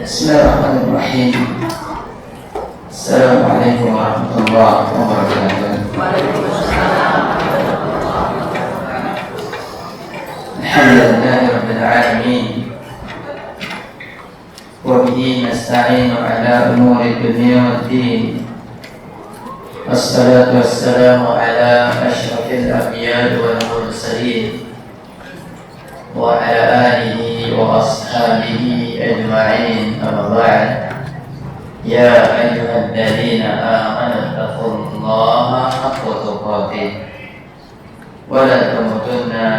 Bismillahirrahmanirrahim. Assalamualaikum warahmatullahi wabarakatuh. Alhamdulillahi rabbil alamin. Wa bihi nasta'inu ala umuri dunya waddin. Wassalatu wassalamu ala asyrafil anbiya'i wal mursalin wa ala alihi wa ashabihi ajma'in. Amma ba'd. Ya ayyuhalladzina amanu taqullaha haqqa tuqatih wa la tamutunna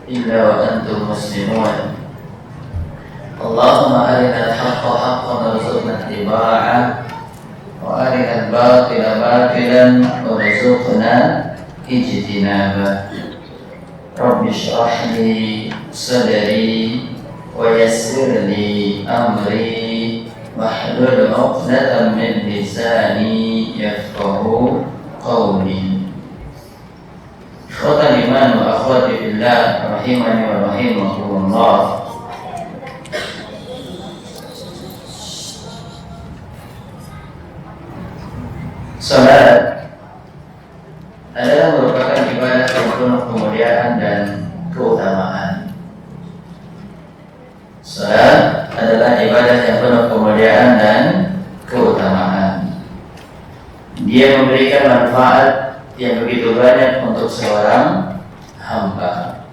illa wa antum muslimun. Allahumma arina al-haqqa haqqan warzuqna ittiba'ah wa arina al-batila batilan warzuqna ijtinabah. Rabbi shrah li sadri wa yassir li amri wahlul 'uqdatam min lisani yafqahu qawli. Ikhwatal iman wa akhwati fillah rahimani wa rahimakumullah. Salat adalah merupakan ibadah yang penuh kemuliaan dan keutamaan. Salat adalah ibadah yang penuh kemuliaan dan keutamaan. Dia memberikan manfaat yang begitu banyak untuk seorang hamba.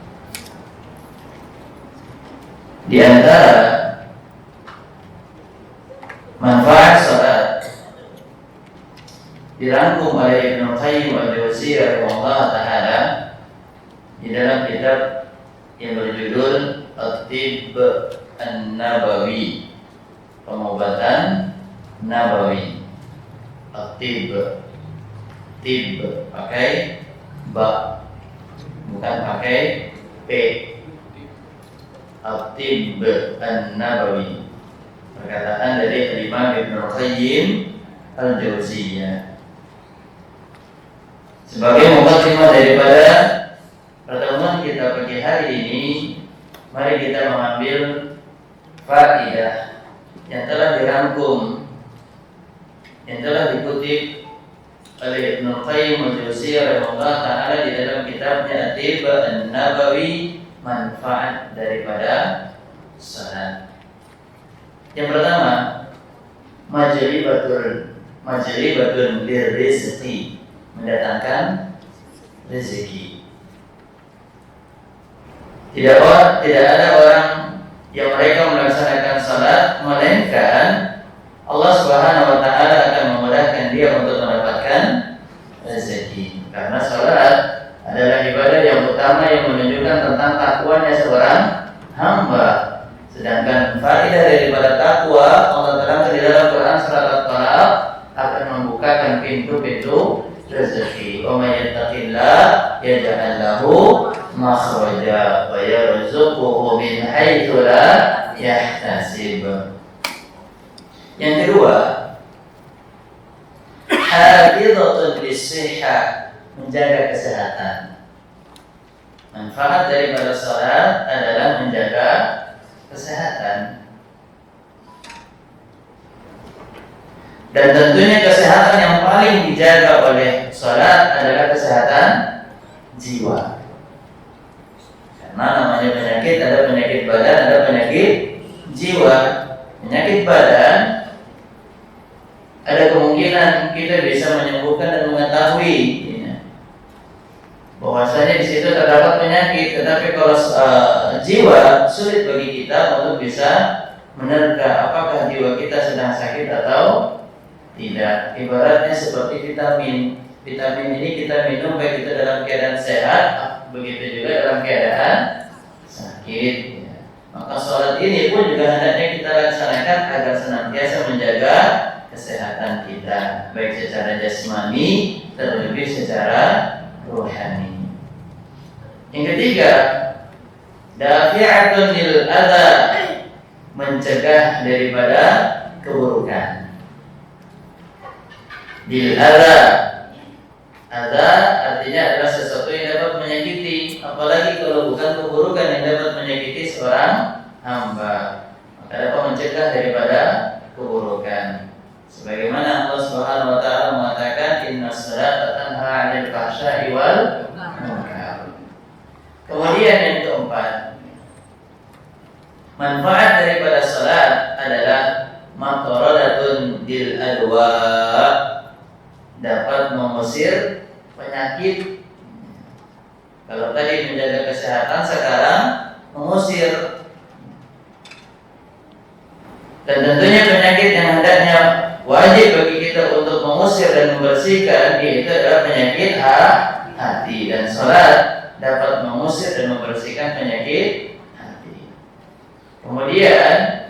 Di antara manfaat salat dirangkum oleh Ibnu Qayyim al-Jauziyah rahimahullah taala di dalam kitab yang berjudul At-Tibb An-Nabawi, pengobatan nabawi. At-Tibb, Tibb pakai ba, bukan pakai p. At-Tibb An-Nabawi, perkataan dari Imam Ibnu Qayyim al-Jauziyah. Sebagai mukadimah daripada pertemuan kita pagi hari ini, mari kita mengambil faedah yang telah dirangkum, yang telah dikutip oleh Ibnu Qayyim al-Jauziyah rahimahullah taala di dalam kitabnya At-Tibb An-Nabawi, manfaat daripada salat. Yang pertama, majlibatul lirizqi, mendatangkan rezeki. Tidak ada orang yang mereka melaksanakan salat melainkan Allah Subhanahu wa taala akan memudahkan dia untuk mendapatkan rezeki. Karena salat adalah ibadah yang utama yang menunjukkan tentang takwanya seorang hamba. Sedangkan faedah daripada takwa Allah terangkan di dalam Quran surat At-Talaq akan membukakan pintu-pintu rezeki. Wa may yattaqillah yaj'al lahu makhraja wa yarzuquhu min haitsu la yahtasib. Yang kedua, hafizatun lis-sihhah, menjaga kesehatan. Manfaat daripada salat adalah menjaga kesehatan. Dan tentunya kesehatan yang paling dijaga oleh salat adalah kesehatan jiwa. Karena namanya penyakit, ada penyakit badan, ada penyakit jiwa. Penyakit badan ada kemungkinan kita bisa menyembuhkan dan mengetahui bahwasanya di situ terdapat penyakit, tetapi kalau jiwa sulit bagi kita untuk bisa menerka apakah jiwa kita sedang sakit atau tidak. Ibaratnya seperti vitamin. Vitamin ini kita minum baik itu dalam keadaan sehat, begitu juga dalam keadaan sakit. Maka sholat ini pun juga hendaknya kita laksanakan agar senantiasa menjaga kesehatan kita, baik secara jasmani terlebih secara rohani. Yang ketiga, dafi'atun lil adza, mencegah daripada keburukan. Bil adza, adza artinya adalah sesuatu yang dapat menyakiti, apalagi kalau bukan keburukan yang dapat menyakiti seorang hamba. Maka adapun mencegah daripada keburukan. Sebagaimana Allah Subhanahu wa taala mengatakan innas salata tanha 'anil fahsya'i wal munkar. Kemudian yang keempat, manfaat daripada salat adalah mataradatun lil adwa, dapat mengusir penyakit. Kalau tadi menjaga kesehatan, sekarang mengusir. Dan tentunya penyakit yang hendaknya wajib bagi kita untuk mengusir dan membersihkan, yaitu adalah penyakit hati. Dan salat dapat mengusir dan membersihkan penyakit hati. Kemudian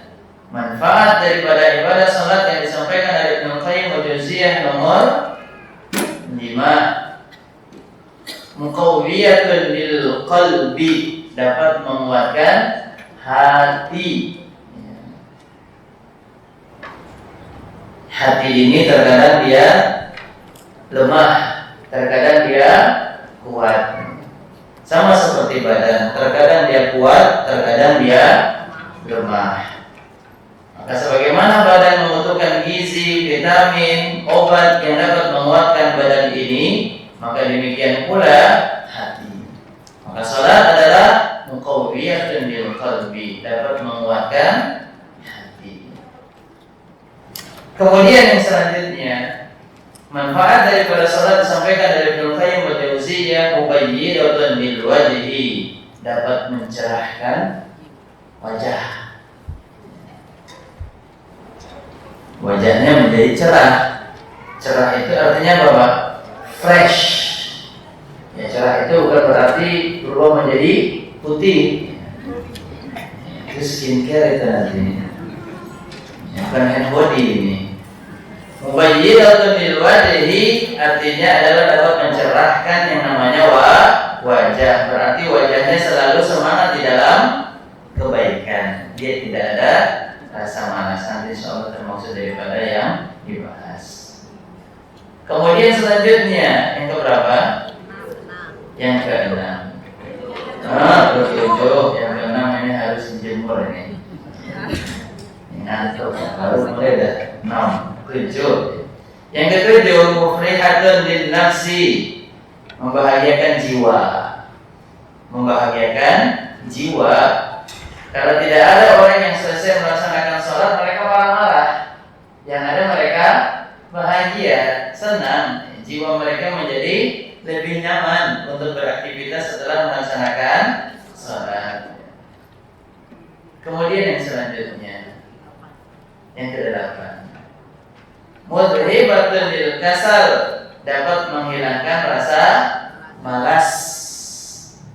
manfaat daripada ibadah salat yang disampaikan oleh Ibnu Qayyim al-Jauziyah nomor 5, muqawwiyatun lil qalbi, dapat menguatkan hati. Hati ini terkadang dia lemah, terkadang dia kuat. Sama seperti badan, terkadang dia kuat, terkadang dia lemah. Maka sebagaimana badan membutuhkan gizi, vitamin, obat yang dapat menguatkan badan ini, maka demikian pula hati. Maka salat adalah muqawwiyatun lil qalbi, dapat menguatkan hati. Kemudian yang selanjutnya, manfaat daripada salat disampaikan dari Ibnu Qayyim al-Jauziyah, mubayyidatun lil wajhi, dapat mencerahkan wajah. Wajahnya menjadi cerah. Cerah itu artinya apa, Pak? Fresh. Ya, cerah itu bukan berarti berubah menjadi putih. Itu skincare itu nanti. Bukan hand body ini. Mubayyidatun lil wajhi artinya adalah dapat mencerahkan yang namanya wajah. Berarti wajahnya selalu semangat di dalam kebaikan. Dia tidak ada rasa malas. Nanti insyaallah termaksud daripada yang dibahas. Kemudian selanjutnya yang keberapa? Yang keenam. Ketujuh. Yang keenam ini harus dijemur ini. Ngantuk, baru mulai dah 6, 7. Yang ketujuh, mufrihatun lin nafsi, membahagiakan jiwa. Membahagiakan jiwa. Kalau tidak ada orang yang selesai melaksanakan sholat, mereka marah-marah. Yang ada mereka bahagia, senang. Jiwa mereka menjadi lebih nyaman untuk beraktivitas setelah melaksanakan sholat. Kemudian yang selanjutnya, yang kedelapan, mudhibatun lil kasal, dapat menghilangkan rasa malas.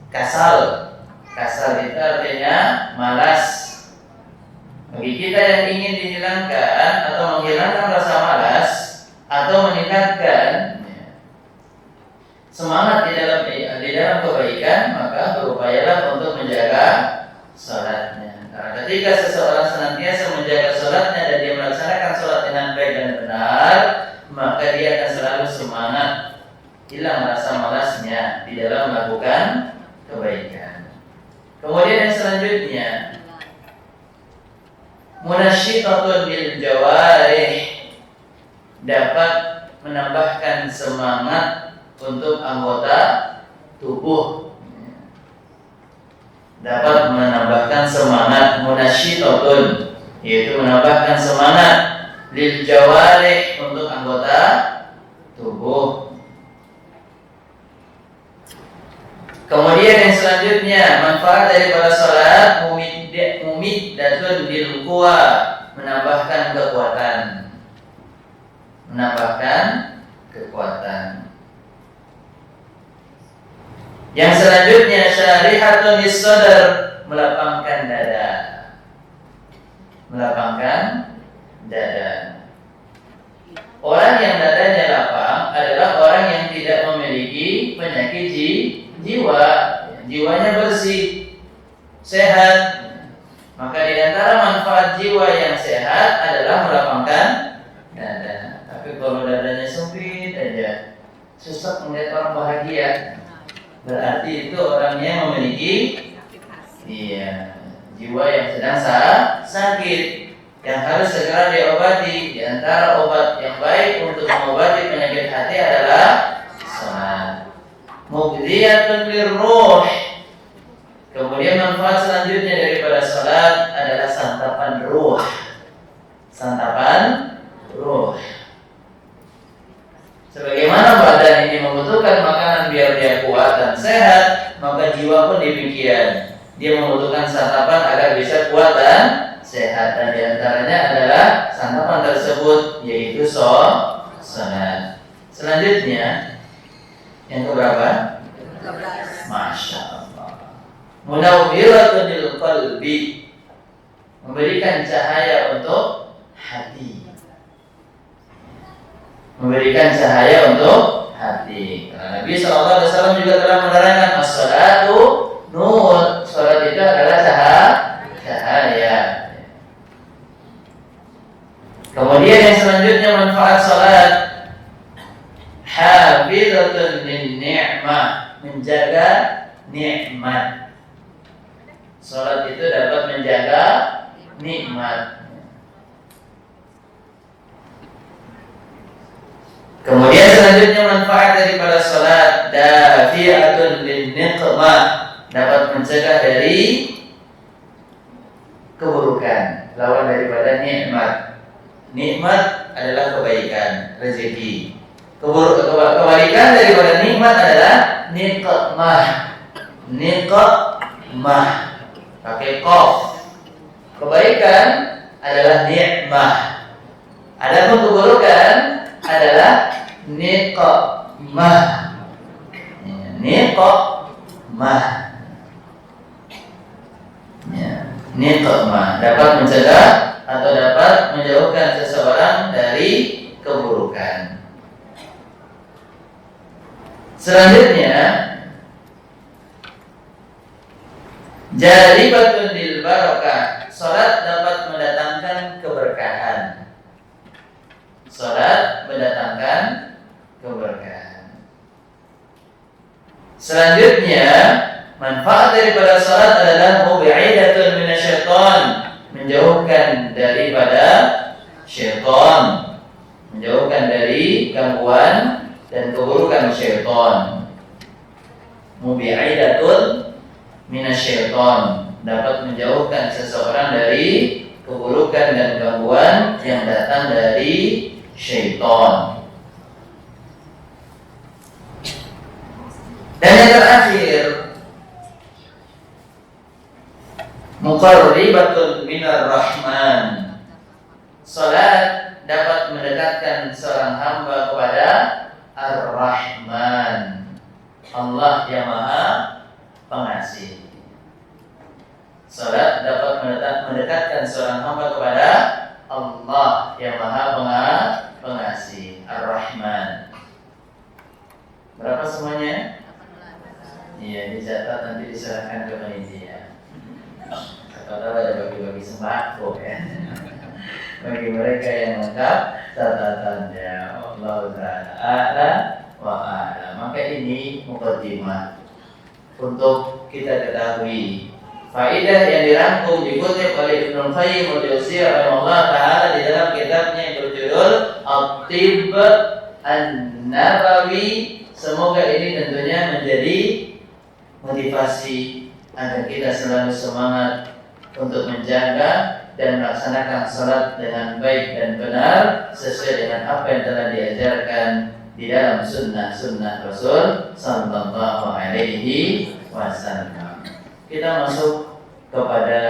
Kasal itu artinya malas. Bagi kita yang ingin dihilangkan atau menghilangkan rasa malas atau meningkatkan semangat di dalam kebaikan, maka berupayalah untuk menjaga salatnya. Karena ketika seseorang senantiasa menjaga salatnya dan dia melaksanakan salat dengan baik dan benar, maka dia akan selalu semangat, hilang rasa malasnya di dalam melakukan kebaikan. Kemudian yang selanjutnya, munasyitatun lil jawarih, dapat menambahkan semangat untuk anggota tubuh. Dapat menambahkan semangat, munasyitatun, yaitu menambahkan semangat lil jawarih, untuk anggota tubuh. Kemudian yang selanjutnya, manfaat daripada salat mumiddatun lil quwa, menambahkan kekuatan. Yang selanjutnya, syarihatun lis sadr, melapangkan dada. Orang yang dadanya lapang adalah orang yang tidak memiliki penyakit jiwa, jiwanya bersih, sehat. Maka di antara manfaat jiwa yang sehat adalah melapangkan dada. Tapi kalau dadanya sempit aja, susah melihat orang bahagia, berarti itu orangnya memiliki jiwa yang sedang sakit. sakit yang harus segera diobati. Di antara obat yang baik untuk mengobati penyakit hati adalah salat. Mughdiyatun lirruh. Kemudian manfaat selanjutnya daripada salat adalah santapan ruh. Santapan ruh. Sebagaimana badan ini membutuhkan makanan biar dia kuat dan sehat, maka jiwa pun demikian. Dia membutuhkan santapan agar bisa kuat dan sehat. Dan diantaranya adalah santapan tersebut yaitu salat. Selanjutnya yang keberapa? 13. Masya Allah. Munawwiratun lil qalbi. Memberikan cahaya untuk hati. Memberikan cahaya untuk hati. Karena Nabi SAW juga telah menerangkan as-salatu nur. Salat itu adalah cahaya. Kemudian yang selanjutnya manfaat salat, hafizatun lin ni'mah, menjaga nikmat. Salat itu dapat menjaga nikmat. Kemudian selanjutnya manfaat daripada salat, dafi'atun lin niqmah, dapat mencegah dari keburukan, lawan daripada nikmat. Nikmat adalah kebaikan, rezeki. Kebalikan daripada nikmat adalah niqmah. Niqmah pakai qaf. Kebaikan adalah nikmah. Adapun keburukan adalah niqmah. Niqmah. Niqmah dapat mencegah atau dapat menjauhkan seseorang dari keburukan. Selanjutnya, jalibatun lil barakah. Salat dapat mendatangkan keberkahan. Salat mendatangkan keberkahan. Selanjutnya, manfaat daripada salat adalah mubi'idatun minasyaitan, menjauhkan daripada syaitan, menjauhkan dari gangguan dan keburukan syaitan. Mubi'idatun minasyaitan, dapat menjauhkan seseorang dari keburukan dan gangguan yang datang dari syaitan. Dan yang terakhir, muqarribatun minar rahman. Salat dapat mendekatkan seorang hamba kepada Ar-Rahman, Allah yang Maha Pengasih. Salat dapat mendekatkan seorang hamba kepada Allah yang Maha Pengasih, Ar-Rahman. Berapa semuanya? Iya, dicatat nanti diserahkan ke panitia. Atau ada bagi-bagi sembako ya. Bagi mereka yang lengkap catatannya. Allah Ta'ala wa a'la. Maka ini muqaddimah untuk kita ketahui faedah yang dirangkum dikutip oleh Ibnu Qayyim al-Jauziyah rahimahullah taala di dalam kitabnya yang berjudul At-Tibb An-Nabawi. Semoga ini tentunya menjadi motivasi agar kita selalu semangat untuk menjaga dan melaksanakan salat dengan baik dan benar sesuai dengan apa yang telah diajarkan di dalam sunnah Rasul sallallahu alaihi wasallam. Kita masuk kepada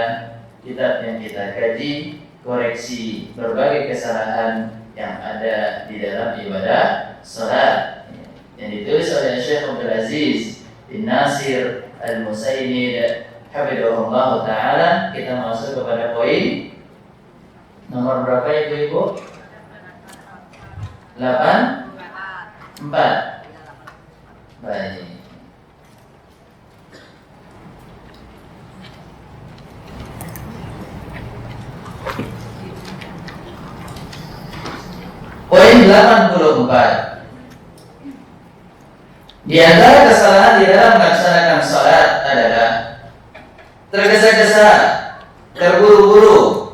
kitab yang kita kaji, koreksi berbagai kesalahan yang ada di dalam ibadah salat yang ditulis oleh Syekh Abdul Aziz bin Nasir Al-Musainid hafidhahullah ta'ala. Kita masuk kepada poin nomor berapa ibu-ibu? 4. Baik. Poin 84. Di antara kesalahan di dalam melaksanakan salat adalah tergesa-gesa, terburu-buru,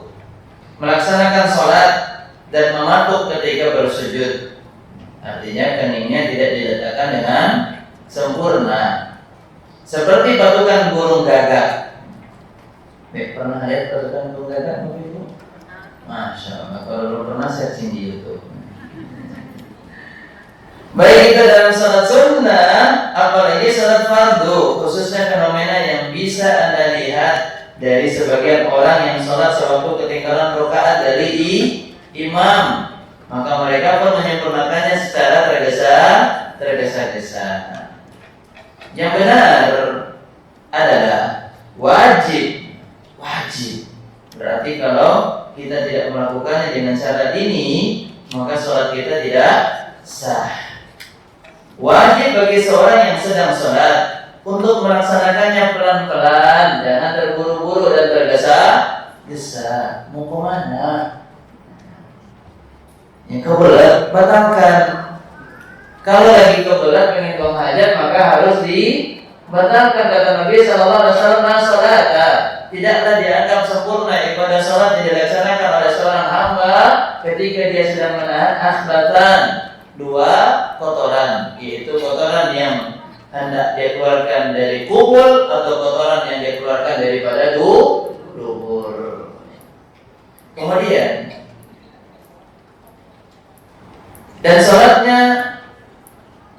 tergantung begitu. Masya Allah, kalau belum pernah searching di YouTube. Baik itu dalam salat sunnah, apalagi salat fardu, khususnya fenomena yang bisa Anda lihat dari sebagian orang yang salat sewaktu ketinggalan rakaat dari imam, maka mereka pun menyempurnakannya secara tergesa-gesa. Yang benar adalah wajib. Berarti kalau kita tidak melakukannya dengan cara ini, maka salat kita tidak sah. Wajib bagi seorang yang sedang sholat untuk melaksanakannya pelan-pelan, jangan terburu-buru dan tergesa-gesa. Mau kemana? Yang kebelet, batalkan. Kalau lagi kebelet pengen buang hajat, maka harus dibatalkan. Kata Nabi Sallallahu Alaihi Wasallam, sholat tidaklah dianggap sempurna ibadah sholat yang dilaksanakan oleh seorang hamba ketika dia sedang menahan akhbatan, dua kotoran, yaitu kotoran yang hendak dia keluarkan dari kubul atau kotoran yang dia keluarkan daripada dubur. Kemudian dan sholatnya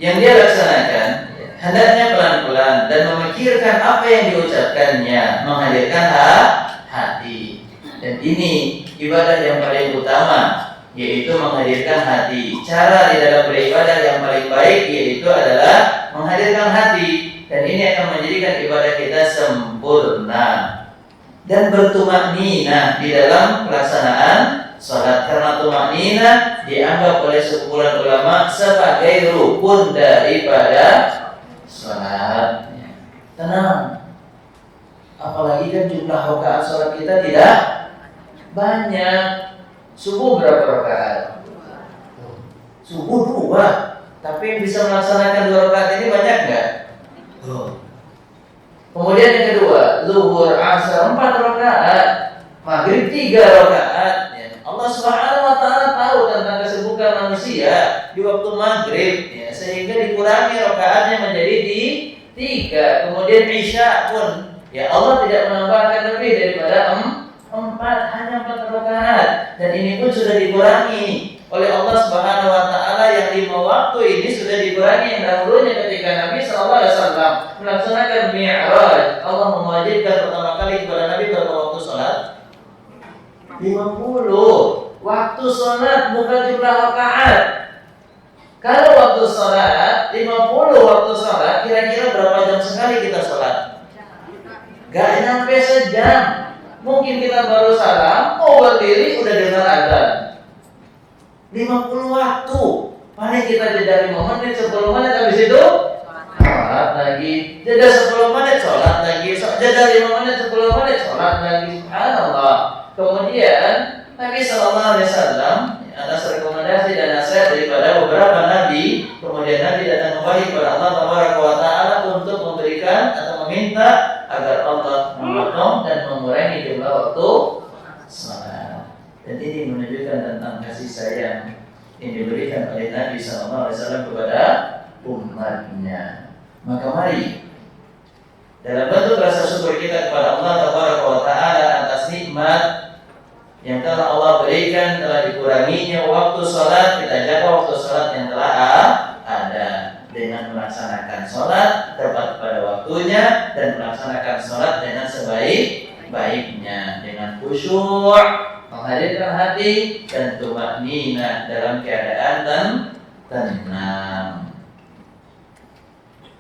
yang dia laksanakan hendaknya pelan-pelan dan memikirkan apa yang diucapkannya, menghadirkan hati. Dan ini ibadah yang paling utama, yaitu menghadirkan hati. Cara di dalam beribadah yang paling baik yaitu adalah menghadirkan hati, dan ini akan menjadikan ibadah kita sempurna dan bertumakninah di dalam pelaksanaan salat. Karena tumakninah dianggap oleh sekumpulan ulama sebagai rukun daripada salat. Tenang. Apalagi kan jumlah rakaat salat kita tidak banyak. Subuh berapa rakaat? Subuh 2. Tapi yang bisa melaksanakan 2 rakaat ini banyak nggak? Kemudian yang kedua, zuhur, asar 4 rakaat, maghrib 3 rakaat. Allah Subhanahu Wa Taala tahu tentang kesibukan manusia di waktu maghrib, sehingga dikurangi rakaatnya menjadi 3. Kemudian isya pun, Allah tidak menambahkan lebih daripada 4, hanya 4 rakaat, dan ini pun sudah dikurangi oleh Allah Subhanahu Wa Taala. Yang 5 waktu ini sudah dikurangi yang dahulunya ketika Nabi Sallallahu Alaihi Wasallam melaksanakan Mi'raj. Allah mewajibkan pertama kali kepada Nabi berapa waktu sholat? 50 waktu sholat, bukan jumlah rakaat. Kalau waktu sholat 50 waktu sholat, kira-kira berapa jam sekali kita sholat? Gak nyampe sejam. Mungkin kita baru salam, mau berdiri udah dengar azan. 50 waktu. Paling kita jeda 5 menit, 10 menit, habis itu sholat lagi. Jeda 10 menit, sholat lagi. Jeda 5 menit, 10 menit, sholat lagi. Subhanallah. Kemudian Nabi Sallallahu Alaihi Wasallam atas rekomendasi dan nasihat daripada beberapa nabi, kemudian Nabi datang kembali kepada Allah Taala untuk memberikan atau meminta agar Allah memotong dan mengurangi jumlah waktu salat. Dan ini menunjukkan tentang kasih sayang yang diberikan oleh Nabi Sallallahu Alaihi Wasallam kepada umatnya. Maka mari dalam bentuk rasa syukur kita kepada Allah Taala atas nikmat yang telah Allah berikan, telah dikuranginya waktu sholat, kita jaga waktu sholat yang telah ada dengan melaksanakan sholat tepat pada waktunya dan melaksanakan sholat dengan sebaik-baiknya, dengan khusyuk, menghadirkan hati dan tumakninah dalam keadaan tenang.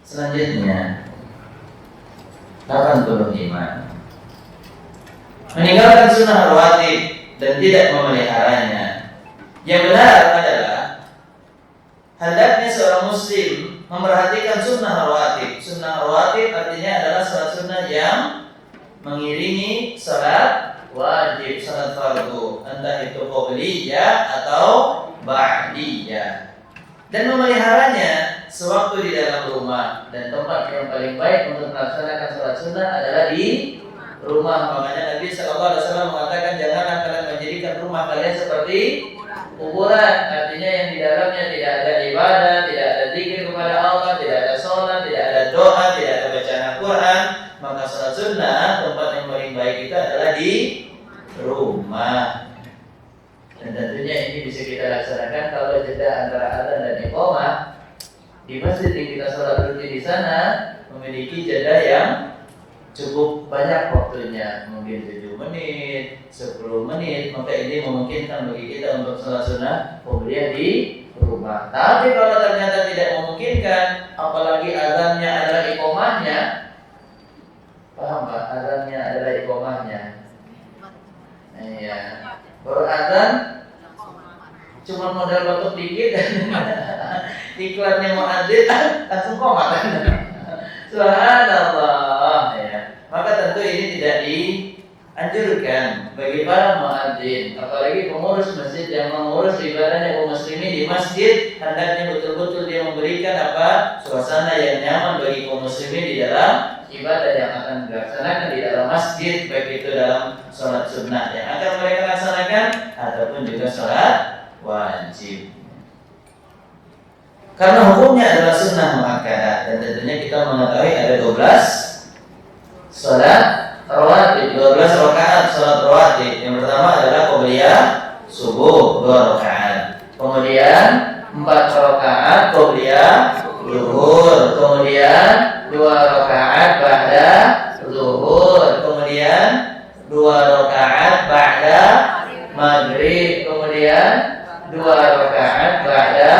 Selanjutnya 85, meninggalkan sunnah rawatib dan tidak memeliharanya. Yang benar adalah hendaknya seorang muslim memperhatikan sunnah rawatib. Sunnah rawatib artinya adalah salat sunnah yang mengiringi salat wajib, salat fardu, entah itu qobliyah atau ba'diyah. Dan memeliharanya sewaktu di dalam rumah, dan tempat yang paling baik untuk melaksanakan salat sunnah adalah di rumah. Makanya Nabi Sallallahu Alaihi Wasallam mengatakan, janganlah kalian menjadikan rumah kalian seperti kuburan. Artinya yang di dalamnya tidak ada ibadah, tidak ada zikir kepada Allah, tidak ada sholat, tidak ada doa, tidak ada bacaan Al-Quran. Maka salat sunnah tempat yang paling baik itu adalah di rumah. Dan tentunya ini bisa kita laksanakan kalau jeda antara azan dan iqamah di masjid yang kita sholat rutin di sana memiliki jeda yang cukup banyak waktunya, mungkin 7 menit, 10 menit, maka ini memungkinkan bagi kita untuk sholat sunnah qabliyah di rumah. Tapi kalau ternyata tidak memungkinkan, apalagi azannya adalah iqamahnya, paham Pak? Azannya adalah iqamahnya. Iya. Baru azan cuma modal batuk dikit iklannya mau adzan langsung komat. Subhanallah ya. Maka tentu ini tidak dianjurkan bagi para muadzin, apalagi pengurus masjid yang mengurus ibadahnya kaum muslimin di masjid, hendaknya betul-betul dia memberikan suasana yang nyaman bagi kaum muslimin di dalam ibadah yang akan dilaksanakan di dalam masjid, baik itu dalam sholat sunnah yang akan mereka laksanakan ataupun juga sholat wajib. Karena hukumnya adalah sunnah muakkadah, dan tentunya kita mengetahui ada 12 sholat rawatib, 12 rakaat sholat rawatib. Yang pertama adalah qabliyah subuh 2 rakaat, kemudian 4 rakaat qabliyah zuhur, kemudian 2 rakaat ba'da zuhur, kemudian 2 rakaat ba'da maghrib, kemudian 2 rakaat ba'da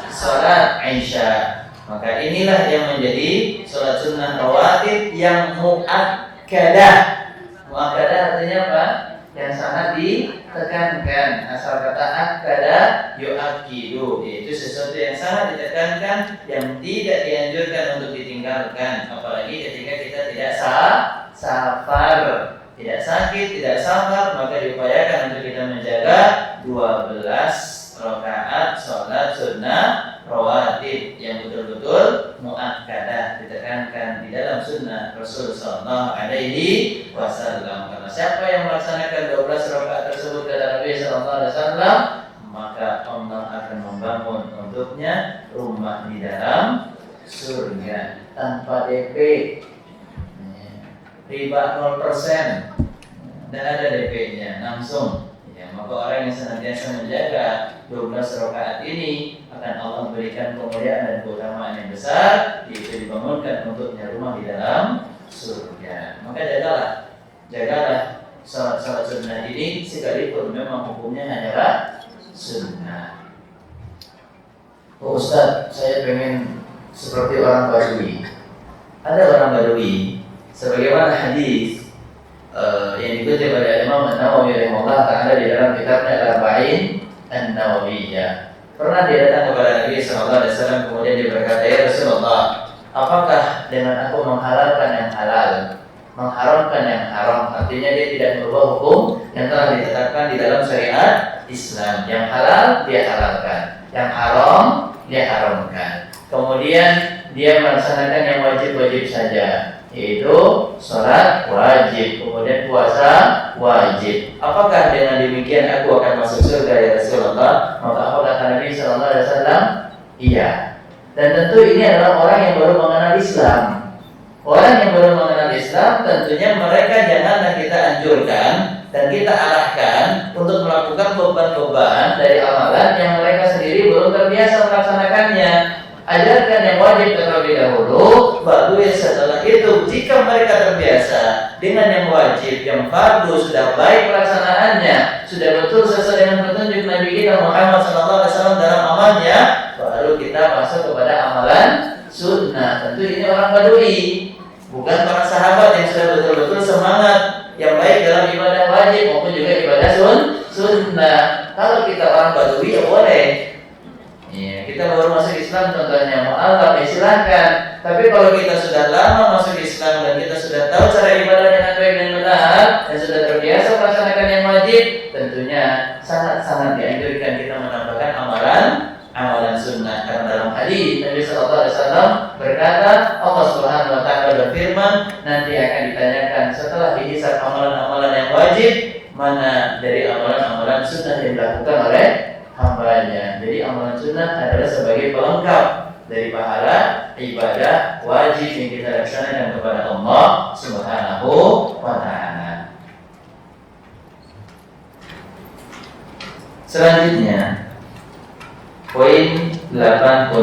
salat Isya. Maka inilah yang menjadi salat sunnah rawatib yang muakkadah. Muakkadah artinya apa? Yang sangat ditekankan. Asal kata akkada yu'akkidu, yaitu sesuatu yang sangat ditekankan, yang tidak dianjurkan untuk ditinggalkan, apalagi ketika kita tidak safar, tidak sakit, tidak safar, maka diupayakan untuk kita menjaga 12 rakaat sholat sunnah rawatib yang betul-betul muakkadah, ditekankan di dalam sunnah Rasul sallallahu alaihi wasallam. Karena siapa yang melaksanakan 12 rakaat tersebut kata Nabi sallallahu alaihi wasallam, maka Allah akan membangun untuknya rumah di dalam surga tanpa DP, riba 0%, dan ada DP-nya langsung. Maka orang yang senantiasa menjaga 12 rakaat ini akan Allah berikan kemuliaan dan keutamaan yang besar, yaitu dibangunkan untuknya rumah di dalam surga. Maka jagalah salat sunnah ini, sekalipun memang hukumnya hanyalah sunnah. Oh Ustaz, saya pengen seperti orang Badui. Ada orang Badui, sebagaimana hadis yang dikutip oleh Imam An-Nawawi rahimahullah taala di dalam kitabnya Al-Arba'in An-Nawawiyah. Pernah dia datang kepada Nabi sallallahu alaihi wasallam, kemudian dia berkata, "Ya Rasulullah, apakah dengan aku menghalalkan yang halal, mengharamkan yang haram?" Artinya dia tidak merubah hukum yang telah ditetapkan di dalam syariat Islam. Yang halal dia halalkan, yang haram dia haramkan. Kemudian dia melaksanakan yang wajib-wajib saja, yaitu sholat wajib, kemudian puasa wajib. Apakah dengan demikian aku akan masuk surga ya Rasulullah? Maka apa kata Nabi sallallahu alaihi wasallam? Iya. Dan tentu ini adalah orang yang baru mengenal Islam. Orang yang baru mengenal Islam, tentunya mereka janganlah kita anjurkan dan kita arahkan untuk melakukan beban-beban dari amalan yang mereka sendiri belum terbiasa melaksanakannya. Ajarkan yang wajib terlebih dahulu, baru setelah itu jika mereka terbiasa dengan yang wajib, yang fardu sudah baik pelaksanaannya, sudah betul sesuai dengan petunjuk Nabi kita Muhammad SAW dalam amalnya, baru kita masuk kepada amalan sunnah. Tentu ini orang Badui, bukan para sahabat yang sudah betul-betul semangat yang baik dalam ibadah wajib maupun juga ibadah sunnah. Kalau kita orang Badui ya boleh. Ya, kita baru masuk Islam contohnya, mu'alaf ya silahkan. Tapi kalau kita sudah lama masuk Islam dan kita sudah tahu cara ibadah dengan baik dan benar dan sudah terbiasa melaksanakan yang wajib, tentunya sangat-sangat dianjurkan kita menambahkan amalan sunnah. Karena dalam hadis Nabi sallallahu alaihi wasallam berkata, Allah Subhanahu wa taala berfirman, nanti akan ditanyakan setelah dihisab amalan-amalan yang wajib, mana dari amalan-amalan sunnah yang dilakukan oleh hambanya. Jadi amalan sunnah adalah sebagai pelengkap dari pahala ibadah wajib yang kita laksanakan kepada Allah Subhanahu wa taala. Selanjutnya poin 86.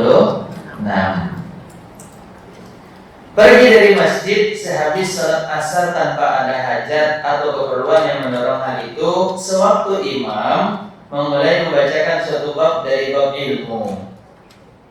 Pergi dari masjid sehabis salat asar tanpa ada hajat atau keperluan yang mendorong hal itu, sewaktu imam memulai membacakan suatu bab dari bab ilmu.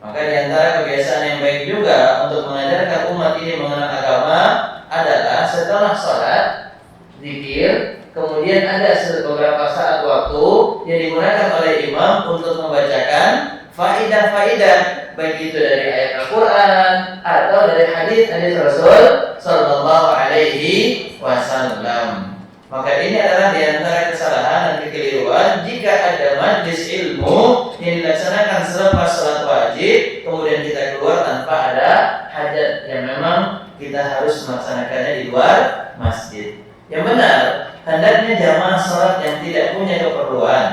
Maka di antara kebiasaan yang baik juga untuk mengajarkan umat ini mengenal agama adalah setelah salat zikir, kemudian ada beberapa saat waktu yang digunakan oleh imam untuk membacakan faidah-faidah, baik itu dari ayat Al-Quran atau dari hadis-hadis Rasul Sallallahu Alaihi Wasallam. Maka ini adalah di antara kesalahan dan kekeliruan jika ada majlis ilmu yang dilaksanakan selepas salat wajib, kemudian kita keluar tanpa ada hajat yang memang kita harus melaksanakannya di luar masjid. Yang benar, hendaknya jamaah salat yang tidak punya keperluan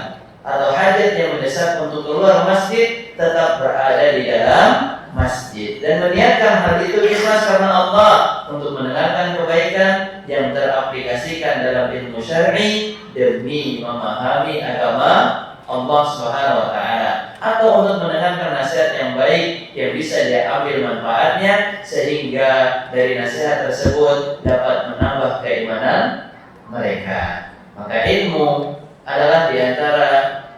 atau hajat yang mendesak untuk keluar masjid tetap berada di dalam masjid dan meniatkan hal itu ikhlas karena Allah untuk mendengarkan kebaikan yang teraplikasikan dalam ilmu syar'i demi memahami agama Allah Subhanahu wa taala, atau untuk mendengarkan nasihat yang baik yang bisa diambil manfaatnya sehingga dari nasihat tersebut dapat menambah keimanan mereka. Maka ilmu adalah di antara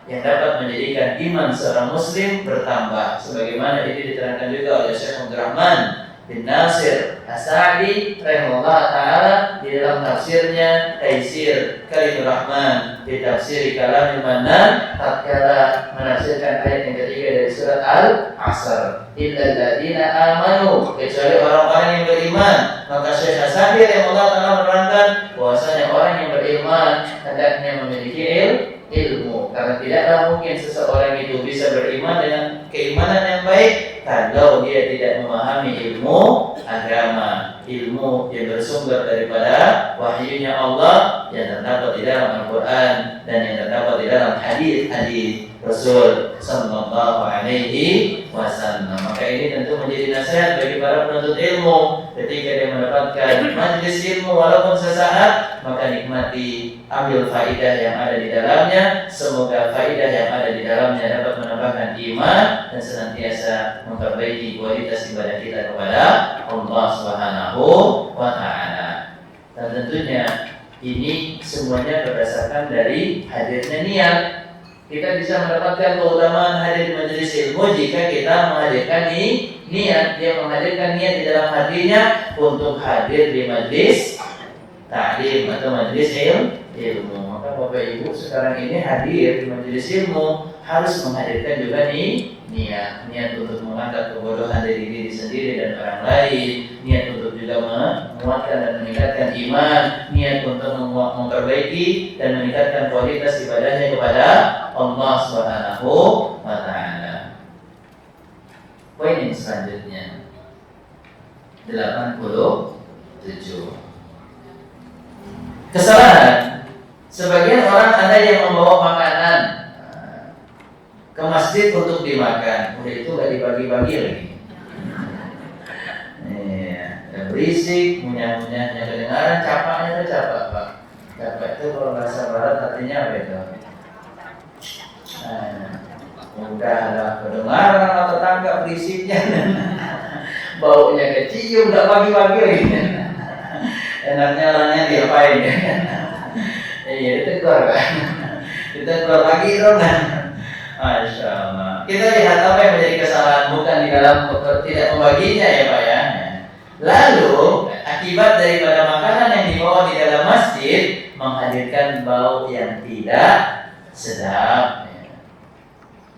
yang dapat menjadikan iman seorang muslim bertambah, sebagaimana ini diterangkan juga oleh Syekh Abdul Rahman bin Nasir As-Sa'di rahimahullah taala di dalam tafsirnya Taisir Kalimur Rahman di tafsir Kalamul Mannan tatkala menafsirkan ayat yang ketiga dari surat Al-Asr, illal ladzina amanu, kecuali orang-orang yang beriman. Maka Syekh As-Sa'di rahimahullah taala menerangkan bahwasanya orang yang beriman hendaknya memiliki ilmu, karena tidaklah mungkin seseorang itu bisa beriman dengan keimanan yang baik kalau dia tidak memahami ilmu agama, ilmu yang bersumber daripada wahyunya Allah yang terdapat di dalam Al-Quran dan yang terdapat di dalam hadis-hadis Rasul Sallallahu Alaihi Wasallam. Maka ini tentu menjadi nasihat bagi para penuntut ilmu ketika dia mendapatkan majlis ilmu walaupun sesaat, maka nikmati, ambil faidah yang ada di dalamnya. Semoga faidah yang ada di dalamnya dapat menambahkan iman dan senantiasa memperbaiki kualitas ibadah kita kepada Allah Subhanahu wa taala. Dan tentunya ini semuanya berdasarkan dari hadirnya niat. Kita bisa mendapatkan keutamaan hadir di majelis ilmu jika kita menghadirkan niat. Dia menghadirkan niat di dalam hatinya untuk hadir di majelis ta'lim atau majelis ilmu. Maka Bapak Ibu sekarang ini hadir di majelis ilmu harus menghadirkan juga niat untuk mengangkat kebodohan dari diri sendiri dan orang lain, niat untuk juga menguatkan dan meningkatkan iman, niat untuk memperbaiki dan meningkatkan kualitas ibadahnya kepada Allah Subhanahu wa taala. Poin yang selanjutnya 87. Kesalahan sebagian orang ada yang membawa makanan ke masjid untuk dimakan, udah itu gak dibagi-bagi lagi. Berisik, munyah-munyahnya kedengaran, capaknya itu capak Pak. Capak itu kalau bahasa barat artinya apa itu? Udahlah, kedengaran sama tetangga berisiknya, baunya kecium, gak bagi-bagi lagi. Enaknya orangnya diapain ya? Iya, ditegur kan? Ditegur lagi dong kan? Masya Allah. Kita lihat apa yang menjadi kesalahan, bukan di dalam tidak membaginya ya Pak ya. Lalu akibat daripada makanan yang dibawa di dalam masjid menghadirkan bau yang tidak sedap,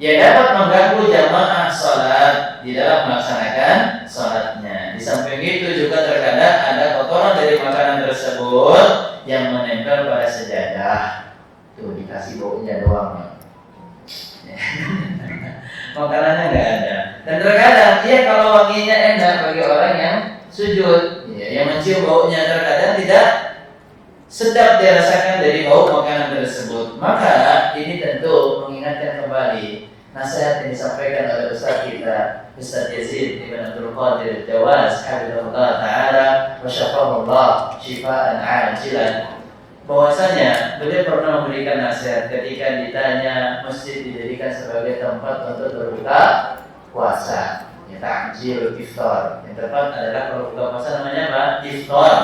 yang dapat mengganggu jamaah sholat di dalam melaksanakan sholatnya. Di samping itu juga terkadang ada kotoran dari makanan tersebut yang menempel pada sejadah. Tuh dikasih baunya doang. Makanannya nggak ada. Dan terkadang dia kalau wanginya enak bagi orang yang sujud, yang mencium baunya terkadang tidak sedap dirasakan dari bau makanan tersebut. Maka ini tentu mengingatkan kembali nasihat yang disampaikan oleh Ustaz kita, Ustaz Yazid Ibn Abdul Qadir Jawaz, Hafizahullah Ta'ala wa syafahullah syifaan ajilan, bahwasanya beliau pernah memberikan nasihat ketika ditanya masjid dijadikan sebagai tempat untuk berbuka puasa, ya takjil iftar. Yang tepat adalah kalau buka puasa namanya apa? Iftar,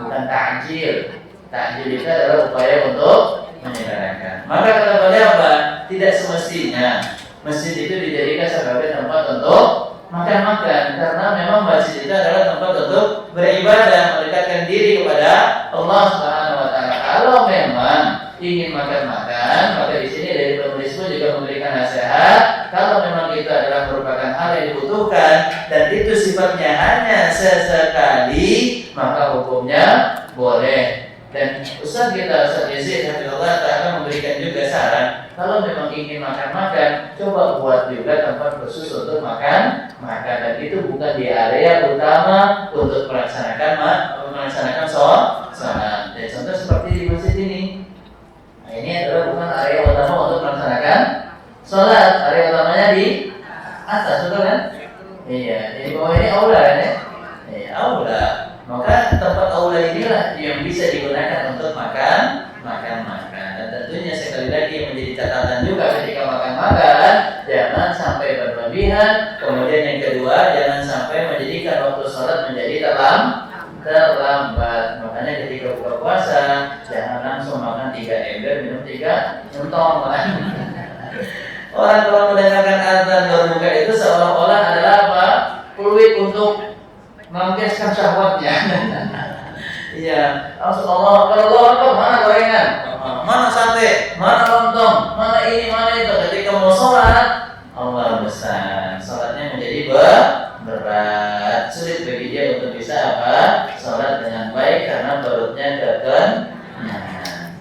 bukan takjil. Takjil itu adalah upaya untuk menyelenggarakan. Maka kata beliau apa? Tidak semestinya masjid itu dijadikan sebagai tempat untuk makan-makan, karena memang masjid itu adalah tempat untuk beribadah, mendekatkan diri kepada Allah Subhanahu wa taala. Kalau memang ingin makan-makan, maka di sini dari penulis pun juga memberikan nasihat, kalau memang itu adalah merupakan hal yang dibutuhkan dan itu sifatnya hanya sesekali, maka hukumnya boleh. Dan Ustaz kita Ustaz Yazid Hafizullah Ta'ala memberikan juga saran, kalau memang ingin makan-makan, coba buat juga tempat khusus untuk makan. Dan itu bukan di area utama untuk melaksanakan sholat. Jadi contoh seperti di masjid ini. Nah, ini adalah bukan area utama untuk melaksanakan sholat. Area utamanya di atas, betul kan? Iya. Di bawah ini aula kan ya? Iya, aula. Maka tempat aula inilah yang bisa digunakan untuk makan. Dan tentunya sekali lagi yang menjadi catatan juga ketika makan, jangan sampai berlebihan. Kemudian yang kedua, jangan sampai menjadikan waktu sholat menjadi terlambat. Makanya ketika buka puasa, jangan langsung makan 3 ember, minum 3 centong. Orang kalau mendengarkan azan berbuka itu seolah-olah adalah apa? Peluit untuk melampiaskan syahwatnya. Iya, Allah mana gorengan, mana sate, mana lontong, mana ini, mana itu. Ketika mau sholat, Allah besar, sholatnya menjadi berat, sulit bagi dia untuk bisa apa? Sholat dengan baik karena perutnya kekenyangan.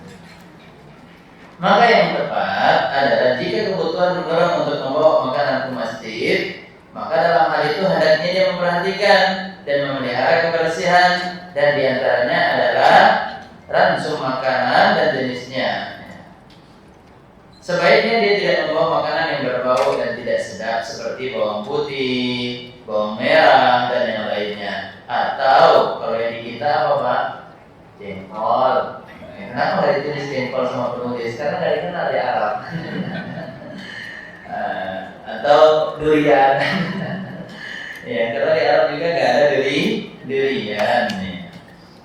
Maka yang tepat adalah jika kebutuhan orang untuk membawa makanan ke masjid, maka dalam hal itu hendaknya dia memperhatikan dan memelihara kebersihan, dan diantaranya adalah ransum makanan dan jenisnya. Sebaiknya dia tidak membawa makanan yang berbau dan tidak sedap seperti bawang putih, bawang merah, dan yang lainnya. Atau kalau yang di kita apa Pak? Jengkol. Kenapa nggak ditulis jengkol sama penulis? Karena nggak dikenal di Arab. Atau durian. Ya, karena di Arab juga nggak ada durian.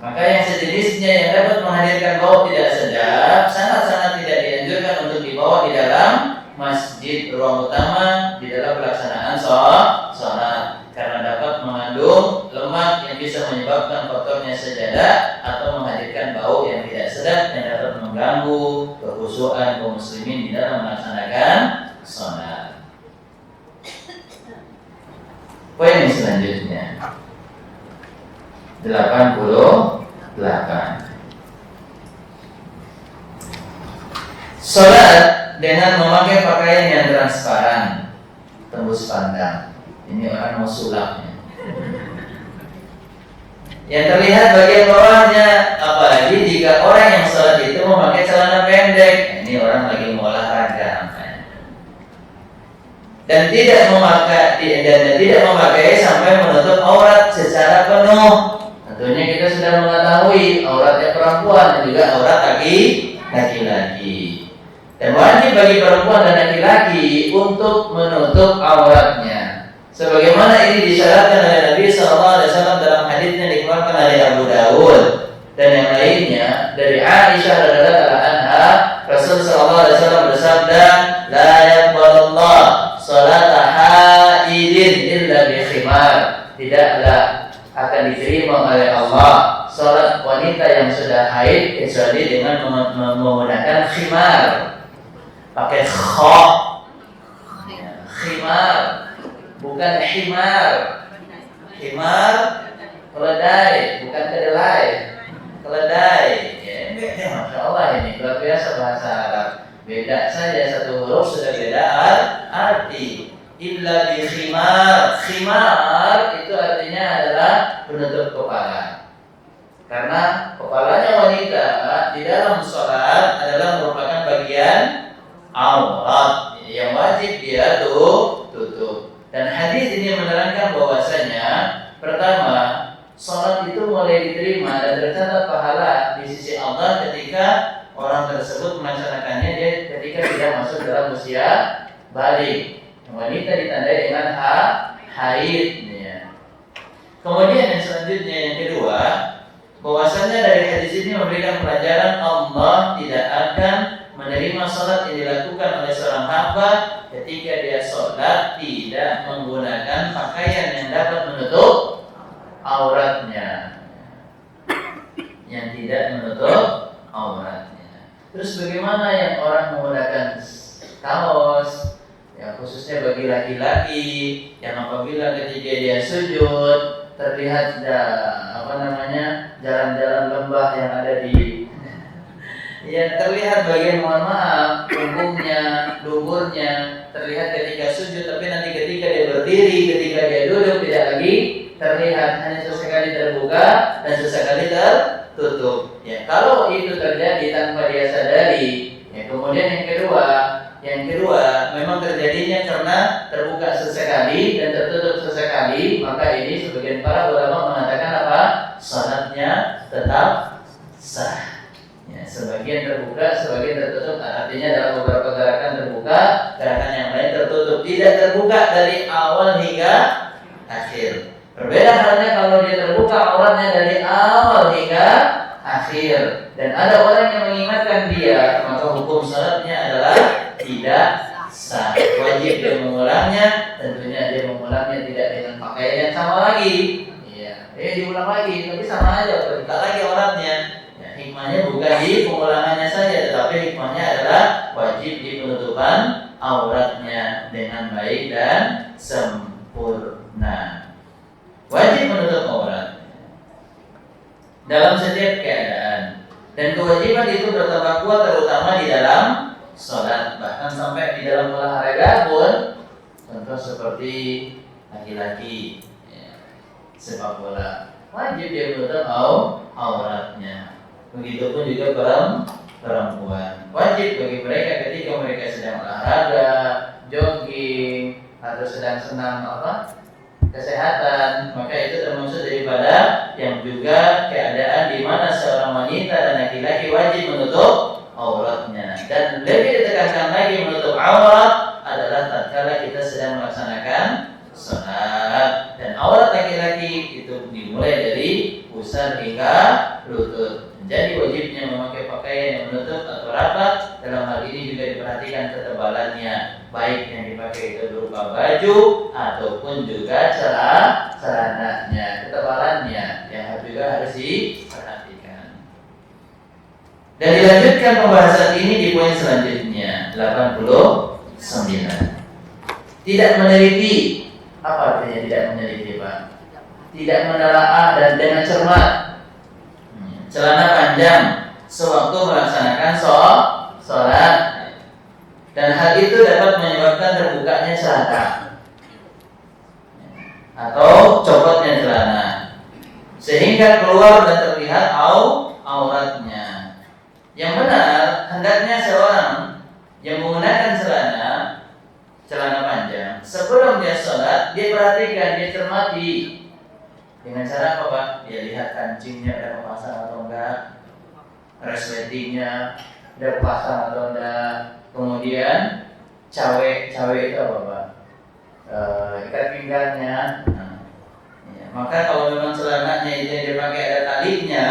Maka yang sejenisnya yang dapat menghadirkan bau tidak sedap sangat-sangat tidak dianjurkan untuk dibawa di dalam masjid, ruang utama, di dalam pelaksanaan sholat, karena dapat mengandung lemak yang bisa menyebabkan kotornya sajadah atau menghadirkan bau yang tidak sedap yang dapat mengganggu kekhusyuan kaum muslimin di dalam melaksanakan sholat. Poin yang selanjutnya 88. Salat dengan memakai pakaian yang transparan, tembus pandang. Ini orang mau sulapnya. Yang terlihat bagian bawahnya, apalagi jika orang yang salat itu memakai celana pendek. Ini orang lagi mau olahraga. Dan tidak memakai sampai menutup aurat secara penuh. Tentunya kita sudah mengetahui auratnya perempuan dan juga aurat laki-laki. Dan wajib bagi perempuan dan laki-laki untuk menutup auratnya. Sebagaimana ini disyaratkan oleh Nabi SAW dalam hadisnya dikeluarkan oleh Abu Dawud dan yang lainnya dari Aisyah radhiyallahu anha, Rasul SAW bersabda, "La yaqbalullah salata haidin illa bi khimar." Tidaklah akan diterima oleh Allah salat wanita yang sudah haid kecuali dengan menggunakan khimar. Pakai kha, khimar, bukan himar. Himar keledai, bukan kedelai. Keledai. Ya, Masya Allah ini luar biasa bahasa Arab. Beda saja satu huruf sudah beda arti. Illa bi khimar. Khimar itu artinya adalah penutup kepala. Karena kepalanya wanita di dalam sholat adalah merupakan bagian aurat yang wajib dia tutup. Dan hadis ini menerangkan bahwasanya pertama, sholat itu mulai diterima dan tercatat pahala di sisi Allah ketika ketika orang tersebut melaksanakannya dia ketika tidak masuk dalam usia balik. Wanita ditandai dengan haid. Ya. Kemudian yang selanjutnya yang kedua, bahwasannya dari hadis ini memberikan pelajaran Allah tidak akan menerima sholat yang dilakukan oleh seorang hamba ketika dia sholat tidak menggunakan pakaian yang dapat menutup auratnya, yang tidak menutup auratnya. Terus bagaimana yang orang menggunakan kaos, ya khususnya bagi laki-laki yang apabila ketika dia sujud terlihat jalan-jalan lembah yang ada di ya terlihat bagian mohon maaf punggungnya, luburnya terlihat ketika sujud, tapi nanti ketika dia berdiri, ketika dia duduk tidak lagi terlihat, hanya sesekali terbuka dan sesekali tertutup. Ya, kalau itu terjadi tanpa dia sadari, ya kemudian yang kedua memang terjadinya karena terbuka sesekali dan tertutup sesekali, maka ini sebagian para ulama mengatakan apa? Salatnya tetap sah. Ya, sebagian terbuka, sebagian tertutup, artinya dalam beberapa gerakan terbuka, gerakan yang lain tertutup, tidak terbuka dari awal hingga akhir. Berbeda halnya kalau dia terbuka auratnya dari awal hingga akhir, dan ada orang yang mengingatkan dia, maka hukum salatnya adalah tidak sah. Wajib dia mengulangnya, tentunya dia mengulangnya tidak dengan pakaian yang sama lagi. Iya, diulang lagi, tapi sama aja, terbuka lagi auratnya. Ya, hikmahnya bukan di pengulangannya saja, tetapi hikmahnya adalah wajib di penutupan auratnya dengan baik dan sempurna. Wajib menutup aurat dalam setiap keadaan, dan kewajiban itu bertambah kuat terutama di dalam sholat, bahkan sampai di dalam olahraga pun, contoh seperti laki-laki ya, sepak bola, wajib dia menutup auratnya. Begitupun juga perempuan, wajib bagi mereka ketika mereka sedang olahraga, jogging atau sedang senam kesehatan, maka itu termasuk daripada yang juga keadaan di mana seorang wanita dan laki-laki wajib menutup auratnya. Dan lebih ditekankan lagi menutup aurat adalah tatkala kita sedang melaksanakan salat, dan aurat laki-laki itu dimulai dari pusar hingga lutut. Jadi wajibnya memakai pakaian yang menutup atau rapat. Dalam hal ini juga diperhatikan ketebalannya, baik yang dipakai itu berupa baju ataupun juga celananya, ketebalannya yang juga harus diperhatikan. Dan dilanjutkan pembahasan ini di poin selanjutnya 89. Tidak meneliti. Apa artinya tidak meneliti, Pak? Tidak menelaah dan dengan cermat. Celana panjang sewaktu melaksanakan sholat, dan hal itu dapat menyebabkan terbukanya celana atau copotnya celana sehingga keluar dan terlihat auratnya. Yang benar, hendaknya seorang yang menggunakan celana panjang sebelum dia sholat, dia perhatikan, dia cermati. Dengan cara apa, Pak? Dia lihat kancingnya ada kepasang atau enggak, resletingnya ada kepasang atau enggak. Kemudian cawe itu apa, Pak? Ikat pinggangnya. Ya, maka kalau memang celananya itu yang dipakai ada talinya,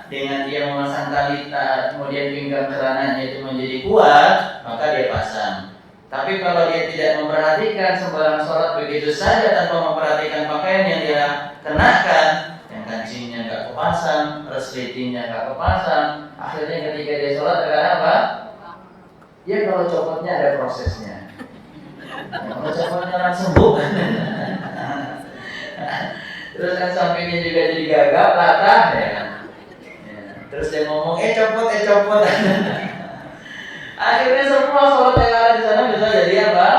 dengan dia memasang tali, kemudian pinggang celananya itu menjadi kuat, maka dia pasang. Tapi kalau dia tidak memperhatikan, sembarang sholat begitu saja tanpa memperhatikan pakaian yang dia kenakan, yang kancingnya nggak kepasang, resletingnya nggak kepasang, akhirnya ketika dia sholat terkadang apa? Ya kalau copotnya ada prosesnya. Ya, kalau copotnya langsung bukan. Terus kan sampingnya juga jadi gagap, latah ya. Terus dia ngomong, copot. Akhirnya semua sholat yang ada di sana bisa jadi apa?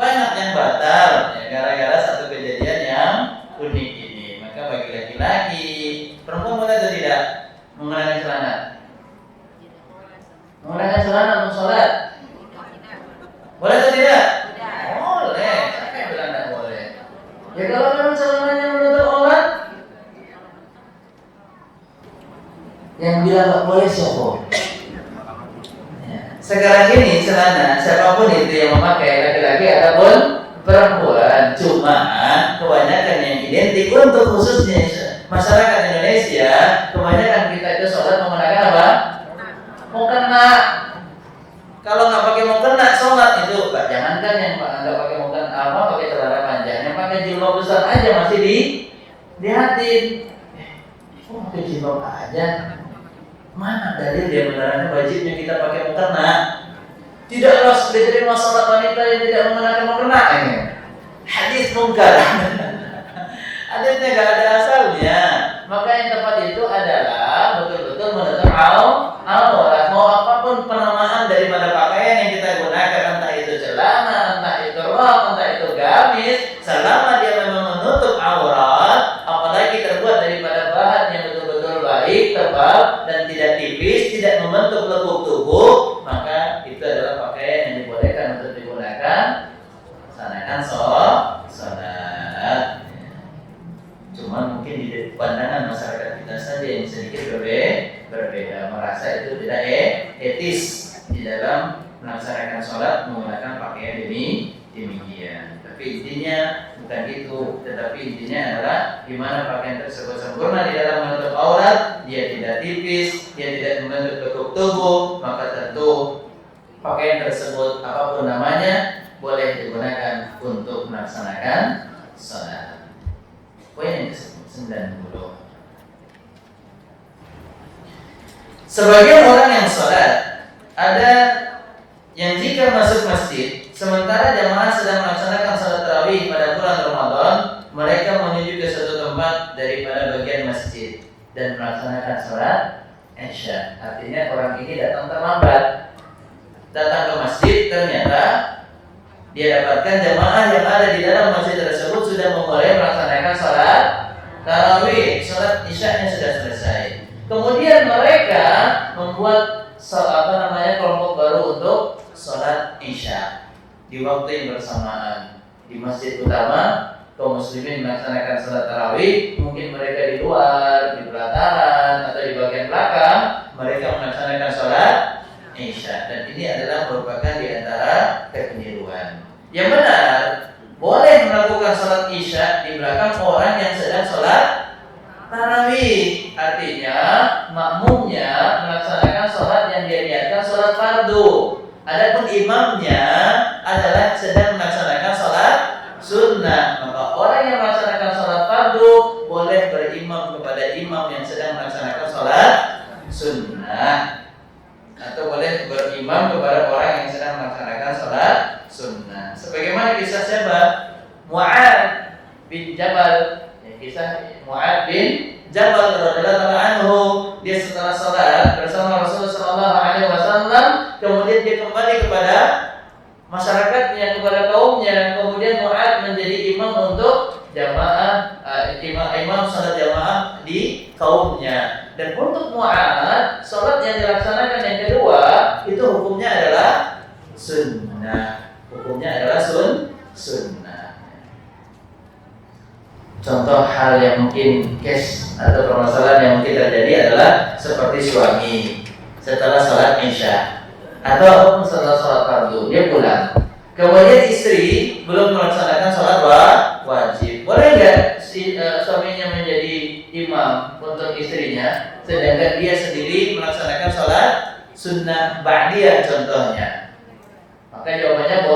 Banyak yang batal, ya, gara-gara satu kejadian yang unik ini. Maka bagi laki-laki, perempuan boleh atau tidak menggunakan celana? Menggunakan celana untuk sholat? Boleh atau tidak? Boleh. Siapa yang bilang tidak boleh? Ya kalau memang celananya menutup aurat, yang bilang nggak boleh siapa? sekarang ini celana siapapun itu yang memakai, laki-laki ataupun perempuan, cuma kebanyakan yang identik untuk khususnya masyarakat Indonesia, kebanyakan kita itu sholat menggunakan apa? Mukena. Kalau nggak pakai mukena sholat itu, jangankan yang nggak pakai mukena apa, pakai celana panjang, yang pakai jilbab besar aja masih dilihatin. Oh, pakai jilbab aja. Mana dalil dia menerangkan wajibnya kita pakai mukena? Tidaklah diterima sholat wanita yang tidak mengenakan mukena. Hadis mungkar. Hadisnya nggak ada asalnya. Maka yang tepat itu adalah betul-betul menutup aurat. Mau apapun penamaan daripada pakaian yang kita gunakan, entah itu celana, entah itu rok, entah itu gamis, selama dia memang menutup aurat, apalagi terbuat daripada bahan yang betul-betul baik, tebal, dan tidak tipis, tidak membentuk lekuk tubuh, maka itu adalah pakaian yang dibolehkan untuk digunakan laksanakan sholat. Cuma mungkin di pandangan masyarakat kita saja yang sedikit berbeda, merasa itu tidak etis di dalam melaksanakan sholat menggunakan pakaian demikian. Tapi intinya bukan itu, tetapi intinya adalah gimana pakaian tersebut sempurna di dalam menutup aurat, dia tidak tipis, dia tidak membentuk lekuk tubuh, maka tentu pakaian tersebut apapun namanya boleh digunakan untuk melaksanakan sholat. Poin yang ke-90. Sebagian orang yang sholat, ada yang jika masuk masjid sementara jamaah sedang melaksanakan sholat tarawih pada bulan Ramadan, mereka menuju ke suatu tempat daripada bagian masjid dan melaksanakan sholat Isya. Artinya orang ini datang terlambat, datang ke masjid, ternyata dia dapatkan jamaah yang ada di dalam masjid tersebut sudah memulai melaksanakan sholat tarawih, sholat Isya-nya sudah selesai. Kemudian mereka membuat kelompok baru untuk sholat Isya di waktu yang bersamaan di masjid utama. Kaum muslimin melaksanakan sholat tarawih, mungkin mereka di luar, di pelataran atau di bagian belakang, mereka melaksanakan sholat Isya, dan ini adalah merupakan di antara kekeliruan. Yang benar, boleh melakukan sholat Isya di belakang orang yang sedang sholat tarawih. Artinya makmumnya melaksanakan sholat yang dia niatkan sholat fardu. Adapun imamnya adalah sedang melaksanakan sholat sunnah. Maka orang yang melaksanakan sholat fardu boleh berimam kepada imam yang sedang melaksanakan sholat sunnah, atau boleh berimam kepada orang yang sedang melaksanakan sholat sunnah. Sebagaimana kisah siapa? Mu'ad bin Jabal. Kisah Mu'ad bin Jabal radhiyallahu anhu, dia setelah sholat bersama Rasulullah sallallahu alaihi wasallam, kemudian dia kembali kepada masyarakatnya, kepada kaumnya. Kemudian Mu'ad menjadi imam untuk jamaah, imam sholat jamaah di kaumnya. Dan untuk Mu'ad, sholat yang dilaksanakan yang kedua itu hukumnya adalah sunnah. Hukumnya adalah sunnah. Contoh hal yang mungkin case atau permasalahan yang mungkin terjadi adalah seperti suami setelah sholat Isya atau setelah sholat fardu dia pulang, kemudian istri belum melaksanakan sholat wajib. Boleh nggak suaminya menjadi imam untuk istrinya, sedangkan dia sendiri melaksanakan sholat sunnah ba'diyah contohnya? Maka jawabannya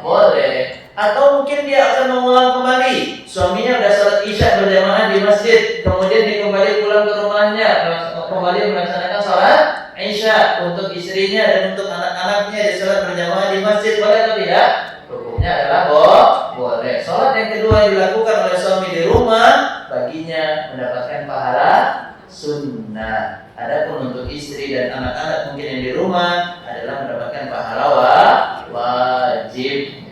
boleh. Atau mungkin dia akan mengulang kembali. Suaminya sudah sholat Isya berjamaah di masjid, kemudian dia kembali pulang ke rumahnya, kembali melaksanakan sholat Isya untuk istrinya dan untuk anak-anaknya, dia sholat berjamaah di masjid. Boleh atau tidak? Hukumnya adalah boleh. Sholat yang kedua yang dilakukan oleh suami di rumah, baginya mendapatkan pahala sunnah. Adapun untuk istri dan anak-anak mungkin yang di rumah adalah mendapatkan pahala wajib.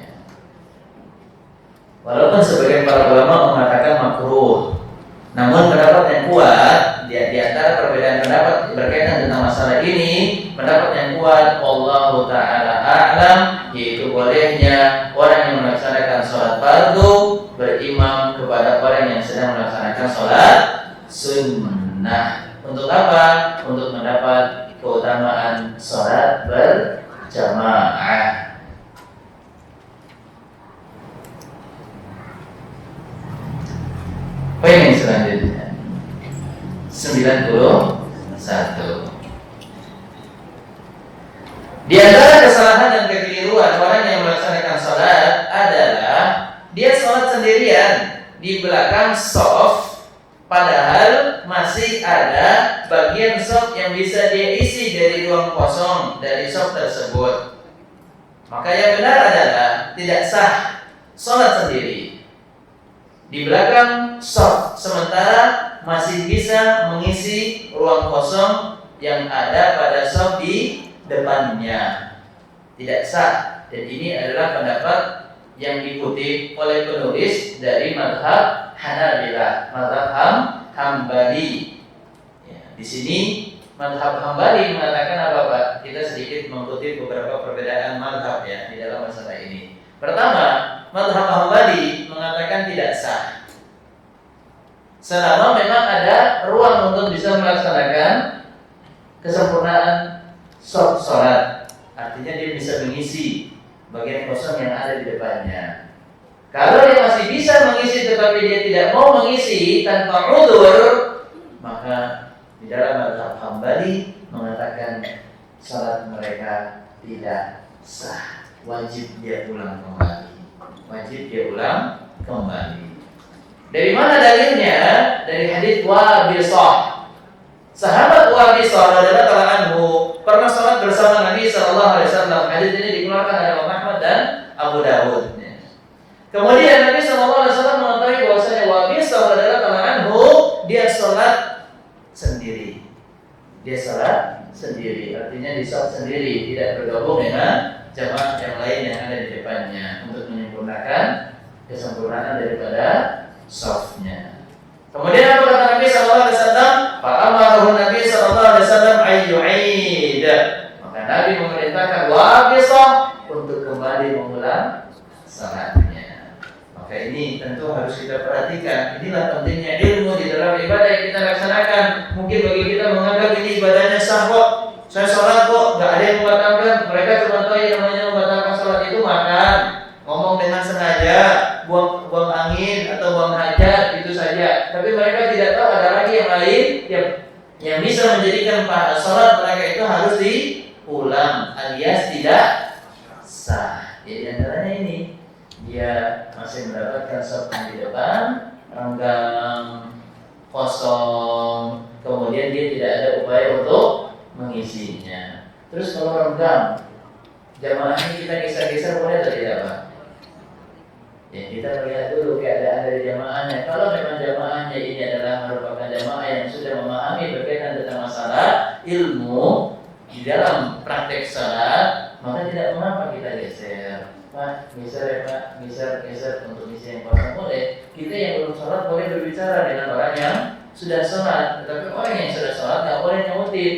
Walaupun sebagian para ulama mengatakan makruh, namun pendapat yang kuat di antara perbedaan pendapat berkaitan tentang masalah ini, pendapat yang kuat wallahu ta'ala a'lam, yaitu bolehnya orang yang melaksanakan sholat fardu berimam kepada orang yang sedang melaksanakan sholat sunnah. Untuk apa? Untuk mendapat keutamaan sholat jamaah. Poin yang selanjutnya 91. Di antara kesalahan dan kekeliruan orang yang melaksanakan salat adalah dia salat sendirian di belakang shaf, padahal masih ada bagian shaf yang bisa dia isi dari ruang kosong dari shaf tersebut. Maka yang benar adalah tidak sah salat sendiri di belakang shaf sementara masih bisa mengisi ruang kosong yang ada pada shaf di depannya. Tidak sah. Dan ini adalah pendapat yang dikutip oleh penulis dari mazhab Hanabilah, mazhab Hambali. Ya, di sini mazhab Hambali mengatakan apa Pak? Kita sedikit mengutip beberapa perbedaan mazhab ya di dalam masalah ini. Pertama, mazhab Hambali mengatakan tidak sah selama memang ada ruang untuk bisa melaksanakan kesempurnaan sholat, artinya dia bisa mengisi bagian kosong yang ada di depannya. Kalau dia masih bisa mengisi tetapi dia tidak mau mengisi tanpa udzur, maka di dalam mazhab Hambali mengatakan salat mereka tidak sah, wajib dia ulang kembali. Wajib dia ulang kembali. Dari mana dalilnya? Dari hadits Wabisah. Sahabat Wabisah radhiyallahu anhu pernah salat bersama Nabi sallallahu alaihi wasallam. Hadis ini dikeluarkan oleh Imam Ahmad dan Abu Dawud. Kemudian Nabi sallallahu alaihi wasallam mengetahui bahwasanya Wabisah radhiyallahu anhu dia salat sendiri. Dia salat sendiri, artinya di shaf sendiri, tidak bergabung dengan jamaah yang lain yang ada di depannya untuk menyempurnakan kesempurnaan daripada shafnya. Kemudian apa kata Nabi sallallahu alaihi wasallam? Fa amarahu Nabi sallallahu alaihi wasallam ayyu'id. Maka Nabi memerintahkan Wabisah untuk kembali mengulang salatnya. Maka ini tentu harus kita perhatikan. Inilah pentingnya ilmu di dalam ibadah yang kita laksanakan. Mungkin bagi kita menganggap ini ibadahnya sah kok. Saya salat kok, enggak ada yang membatalkan. Mereka cuma tahu yang namanya membatalkan salat itu makan, ngomong dengan sengaja, buang angin atau buang hajat, itu saja. Tapi mereka tidak tahu ada lagi yang lain yang bisa menjadikan salat mereka itu harus diulang alias tidak sah. Jadi antaranya ini dia masih mendapatkan shaf di depan, renggang, kosong, kemudian dia tidak ada upaya untuk mengisinya. Terus kalau renggang, jamaah ini kita geser-geser boleh atau tidak Pak? Ya, kita melihat dulu keadaan dari jamaahnya. Kalau memang jamaahnya ini adalah merupakan jamaah yang sudah memahami berkaitan tentang masalah ilmu di dalam praktek salat, maka tidak mengapa kita geser. Pak, geser ya Pak, geser untuk isi yang kosong boleh. Kita yang belum salat boleh berbicara dengan orang yang sudah salat, tetapi orang yang sudah salat nggak boleh nyautin.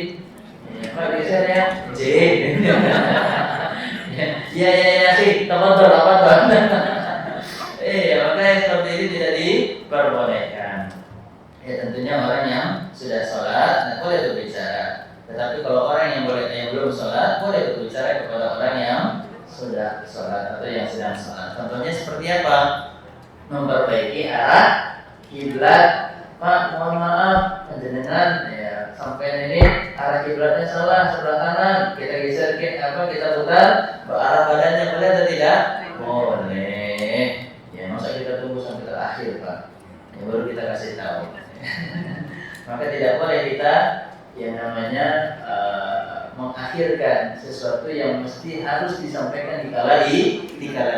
Ya, Pak geser ya, J. Ya, sih, teman-teman apa-apa. Makanya seperti ini tidak diperbolehkan. Ya tentunya orang yang sudah sholat boleh berbicara. Tetapi kalau orang yang belum sholat boleh berbicara kepada orang yang sudah sholat atau yang sedang sholat. Contohnya seperti apa? Memperbaiki arah kiblat. Pak, mohon maaf, jenengan ya sampai ini arah kiblatnya salah sebelah kanan. Kita geser kita putar arah badannya boleh atau tidak? Boleh. Masa kita tunggu sampai terakhir Pak, ya, baru kita kasih tahu. Maka tidak boleh kita yang namanya mengakhirkan sesuatu yang mesti harus disampaikan di kala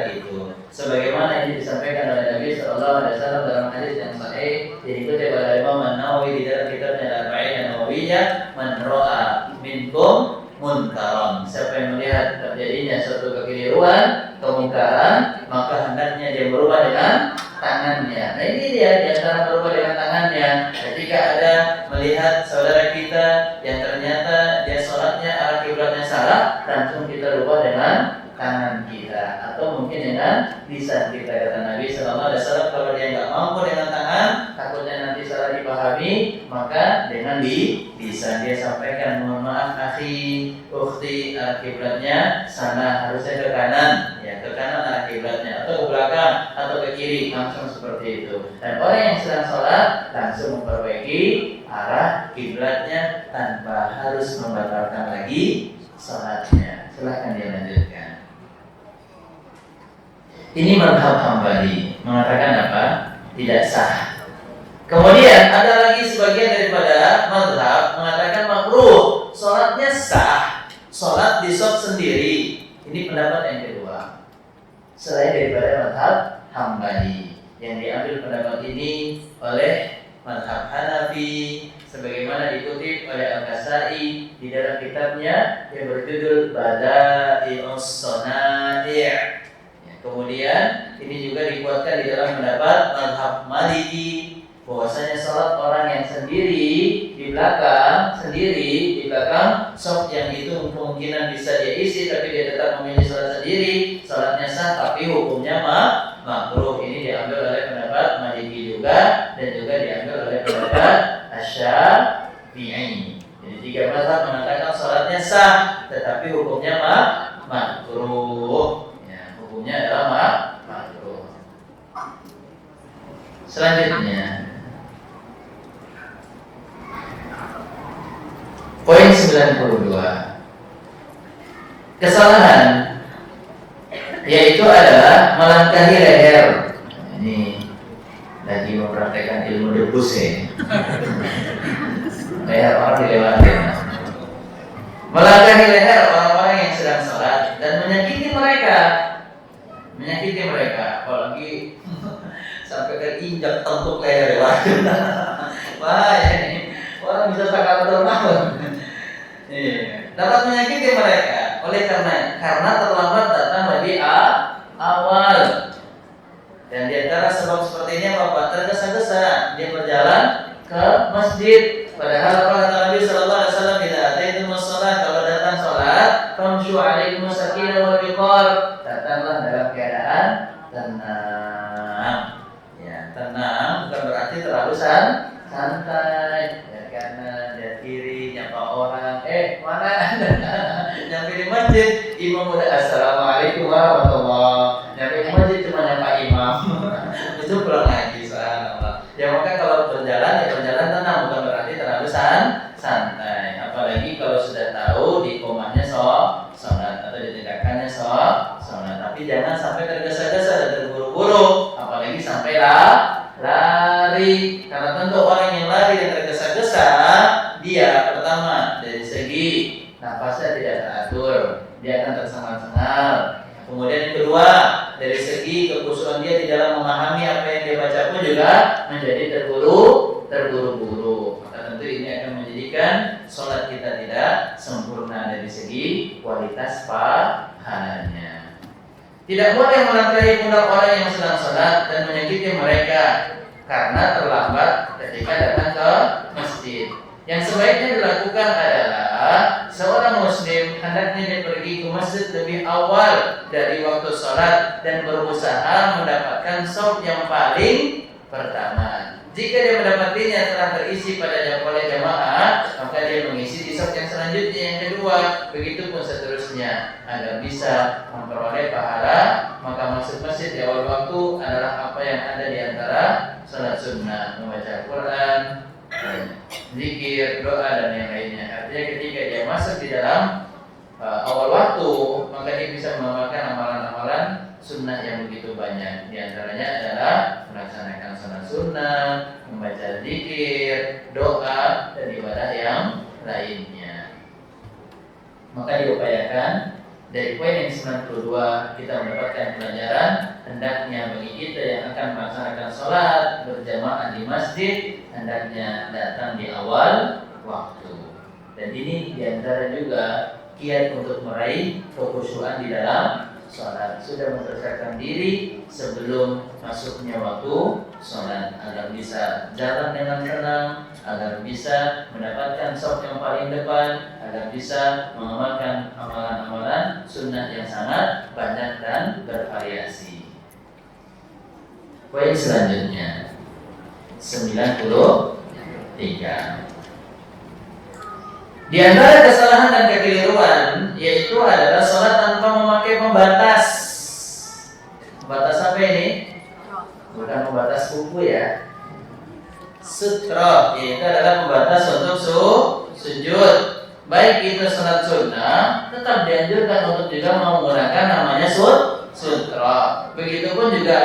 itu. Sebagaimana ini disampaikan oleh Nabi sallallahu alaihi wasallam dalam hadis yang sahih yang dikutip oleh Imam An-Nawawi di dalam kitabnya Al-Arba'in An-Nawawiyah, "Man ra'a minkum munkaran." Siapa yang melihat terjadinya suatu kekeliruan, kemungkaran, maka hendaknya dia berubah dengan tangannya. Nah ini dia di antara berubah dengan tangannya. Ketika ada melihat saudara kita yang ternyata dia sholatnya arah kiblatnya salah, langsung kita rubah dengan tangan kita atau mungkin dengan lisan kita. Kata Nabi sallallahu alaihi wasallam, kalau dia nggak mampu dengan tangan, takutnya nanti salah dipahami pahami, maka dengan bisa dia sampaikan, mohon maaf akhi, ukhti, kiblatnya sana, harusnya ke kanan, ya ke kanan arah kiblatnya, atau ke belakang, atau ke kiri, langsung seperti itu. Dan orang yang sedang sholat langsung memperbaiki arah kiblatnya tanpa harus membatalkan lagi sholatnya. Silahkan dia lanjutkan. Ini mazhab Hambali mengatakan apa? Tidak sah. Kemudian ada lagi sebagian daripada mazhab mengatakan makruh. Sholatnya sah, sholat di shaf sendiri. Ini pendapat yang kedua. Selain daripada mazhab Hambali, yang diambil pendapat ini oleh mazhab Hanafi, sebagaimana dikutip oleh Al-Ghazali di dalam kitabnya yang berjudul Bada'i'us Shana'i'. Kemudian ini juga dikuatkan di dalam pendapat mazhab Maliki, bahwasanya salat orang yang sendiri di belakang shaf yang itu kemungkinan bisa dia isi tapi dia tetap memilih salat sendiri, salatnya sah tapi hukumnya makruh. Ini diambil oleh pendapat Maliki juga, dan juga diambil oleh pendapat Asy-Syafi'i. Jadi tiga mazhab mengatakan salatnya sah tetapi hukumnya makruh. Hukumnya adalah makruh. Selanjutnya, poin 92. Kesalahan yaitu adalah melangkahi leher. Ini lagi mempraktekkan ilmu debus ya. Leher orang dilewati. Melangkahi leher orang-orang yang sedang sholat dan menyakiti mereka, apalagi sampai keinjak tengkuk leher. Wah, ini orang bisa sakaratul maut. Dapat menyakiti mereka oleh karena terlambat datang lebih awal. Dan di antara sebab seperti ini apa? Tergesa-gesa dia berjalan ke masjid. Padahal kata Nabi sallallahu alaihi wasallam, "Idza ataitum shalah," kalau datang salat, "famshu 'alaikum sakinah wal wiqar," datanglah dalam keadaan tenang. Ya, tenang bukan berarti terlalu santai. Dari kanan, dari kiri, nyapa orang, mana? Nyampe di masjid, imam udah assalamualaikum warahmatullah. Nyampe di masjid cuma nyapa imam. Itu pulang lagi, subhanallah. Ya maka kalau berjalan tenang, bukan berarti terlalu santai. Apalagi kalau sudah tahu di komanya sholat atau di tindakannya sholat. Tapi jangan sampai tergesa-gesa dan terburu-buru, apalagi sampai lari. Karena tentu orang yang lari dan tergesa-gesa, dia pertama dari segi nafasnya tidak teratur, dia akan tersengal-sengal. Kemudian yang kedua, dari segi kekhusyuan dia di dalam memahami apa yang dia baca pun juga menjadi terburu-buru. Maka tentu ini akan menjadikan sholat kita tidak sempurna dari segi kualitas pahalanya. Tidak boleh melangkahi pundak orang yang sedang sholat dan menyakiti mereka karena terlambat ketika datang ke masjid. Yang sebaiknya dilakukan adalah seorang muslim hendaknya dia pergi ke masjid lebih awal dari waktu sholat dan berusaha mendapatkan shaf yang paling pertama. Jika dia mendapatinya telah terisi pada jamaah, maka dia mengisi di shaf yang selanjutnya, yang kedua, begitupun seterusnya, agar bisa memperoleh pahala. Maka masuk masjid di awal waktu adalah apa yang ada di antara salat sunnah, membaca Quran, zikir, doa dan yang lainnya. Artinya ketika dia masuk di dalam awal waktu, maka dia bisa mengamalkan amalan-amalan sunnah yang begitu banyak. Di antaranya adalah melaksanakan salat sunnah, membaca zikir, doa dan ibadah yang lainnya. Maka diupayakan. Dari poin yang 92 kita mendapatkan pelajaran, hendaknya bagi kita yang akan melaksanakan sholat berjamaah di masjid, hendaknya datang di awal waktu. Dan ini diantara juga kiat untuk meraih kekhusyuan di dalam sholat. Sudah mempersiapkan diri sebelum masuknya waktu sholat, agar bisa jalan dengan tenang, agar bisa mendapatkan shaf yang paling depan, agar bisa mengamalkan amalan-amalan sunnah yang sangat banyak dan bervariasi. Poin selanjutnya 93. 3. Di antara kesalahan dan kekeliruan yaitu adalah sholat tanpa memakai pembatas. Pembatas apa ini? Bukan pembatas kuku ya. Sutra, yaitu adalah pembatas untuk sujud. Baik itu sholat sunnah, tetap dianjurkan untuk juga menggunakan namanya sutra. Begitupun juga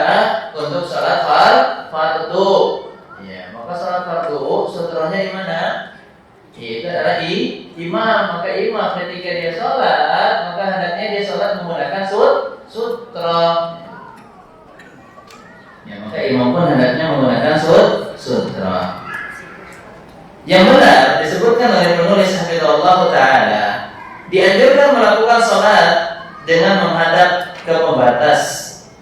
untuk sholat fardu. Ya, maka sholat fardu sutranya di mana? Itu adalah imam. Maka imam ketika dia sholat, maka hendaknya dia sholat menggunakan sutra. Ya, maka imam pun hendaknya menggunakan sutra. Yang benar disebutkan oleh penulis hafizahullah ta'ala, dianjurkan melakukan sholat dengan menghadap ke pembatas,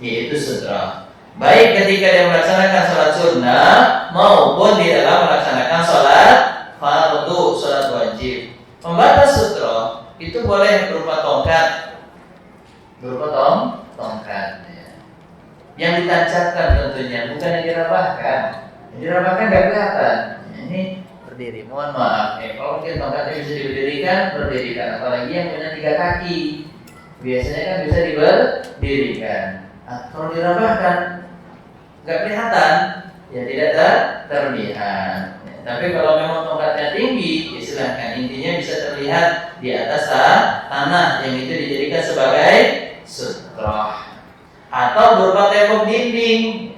yaitu sutra. Baik ketika dia melaksanakan sholat sunnah maupun di dalam melaksanakan sholat fardu, sholat wajib. Pembatas sutra itu boleh berupa tongkat, tongkat ya. Yang ditancapkan tentunya, bukan yang dirabahkan. Yang dirabahkan nggak kelihatan. Ini berdiri, mohon maaf. Kalau mungkin tongkatnya bisa diberdirikan, berdirikan. Apalagi yang punya 3 kaki, biasanya kan bisa diberdirikan. Kalau dirabahkan nggak kelihatan, ya tidak terlihat. Tapi kalau memang tongkatnya tinggi, ya silahkan. Intinya bisa terlihat di atas tanah yang itu dijadikan sebagai sutra. Atau berupa tembok dinding,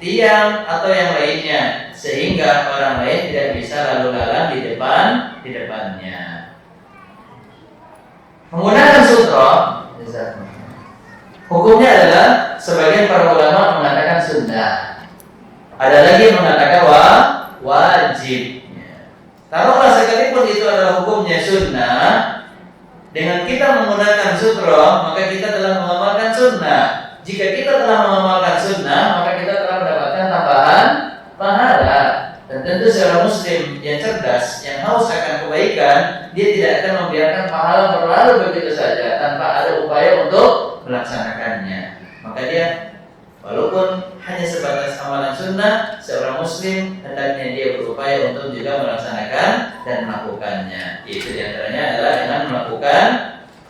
tiang atau yang lainnya, sehingga orang lain tidak bisa lalu lalang di depannya. Menggunakan sutra, hukumnya adalah sebagian para ulama mengatakan sunnah. Ada lagi yang mengatakan wajib. Taruhlah sekalipun itu adalah hukumnya sunnah, dengan kita menggunakan sutra, maka kita telah mengamalkan sunnah. Jika kita telah mengamalkan sunnah, maka kita telah mendapatkan tambahan pahala. Dan tentu seorang muslim yang cerdas, yang haus akan kebaikan, dia tidak akan membiarkan pahala berlalu begitu saja tanpa ada upaya untuk melaksanakannya. Maka dia, walaupun hanya sebatas amalan sunnah, seorang muslim hendaknya dia berupaya untuk juga melaksanakan dan melakukannya. Itu diantaranya adalah dengan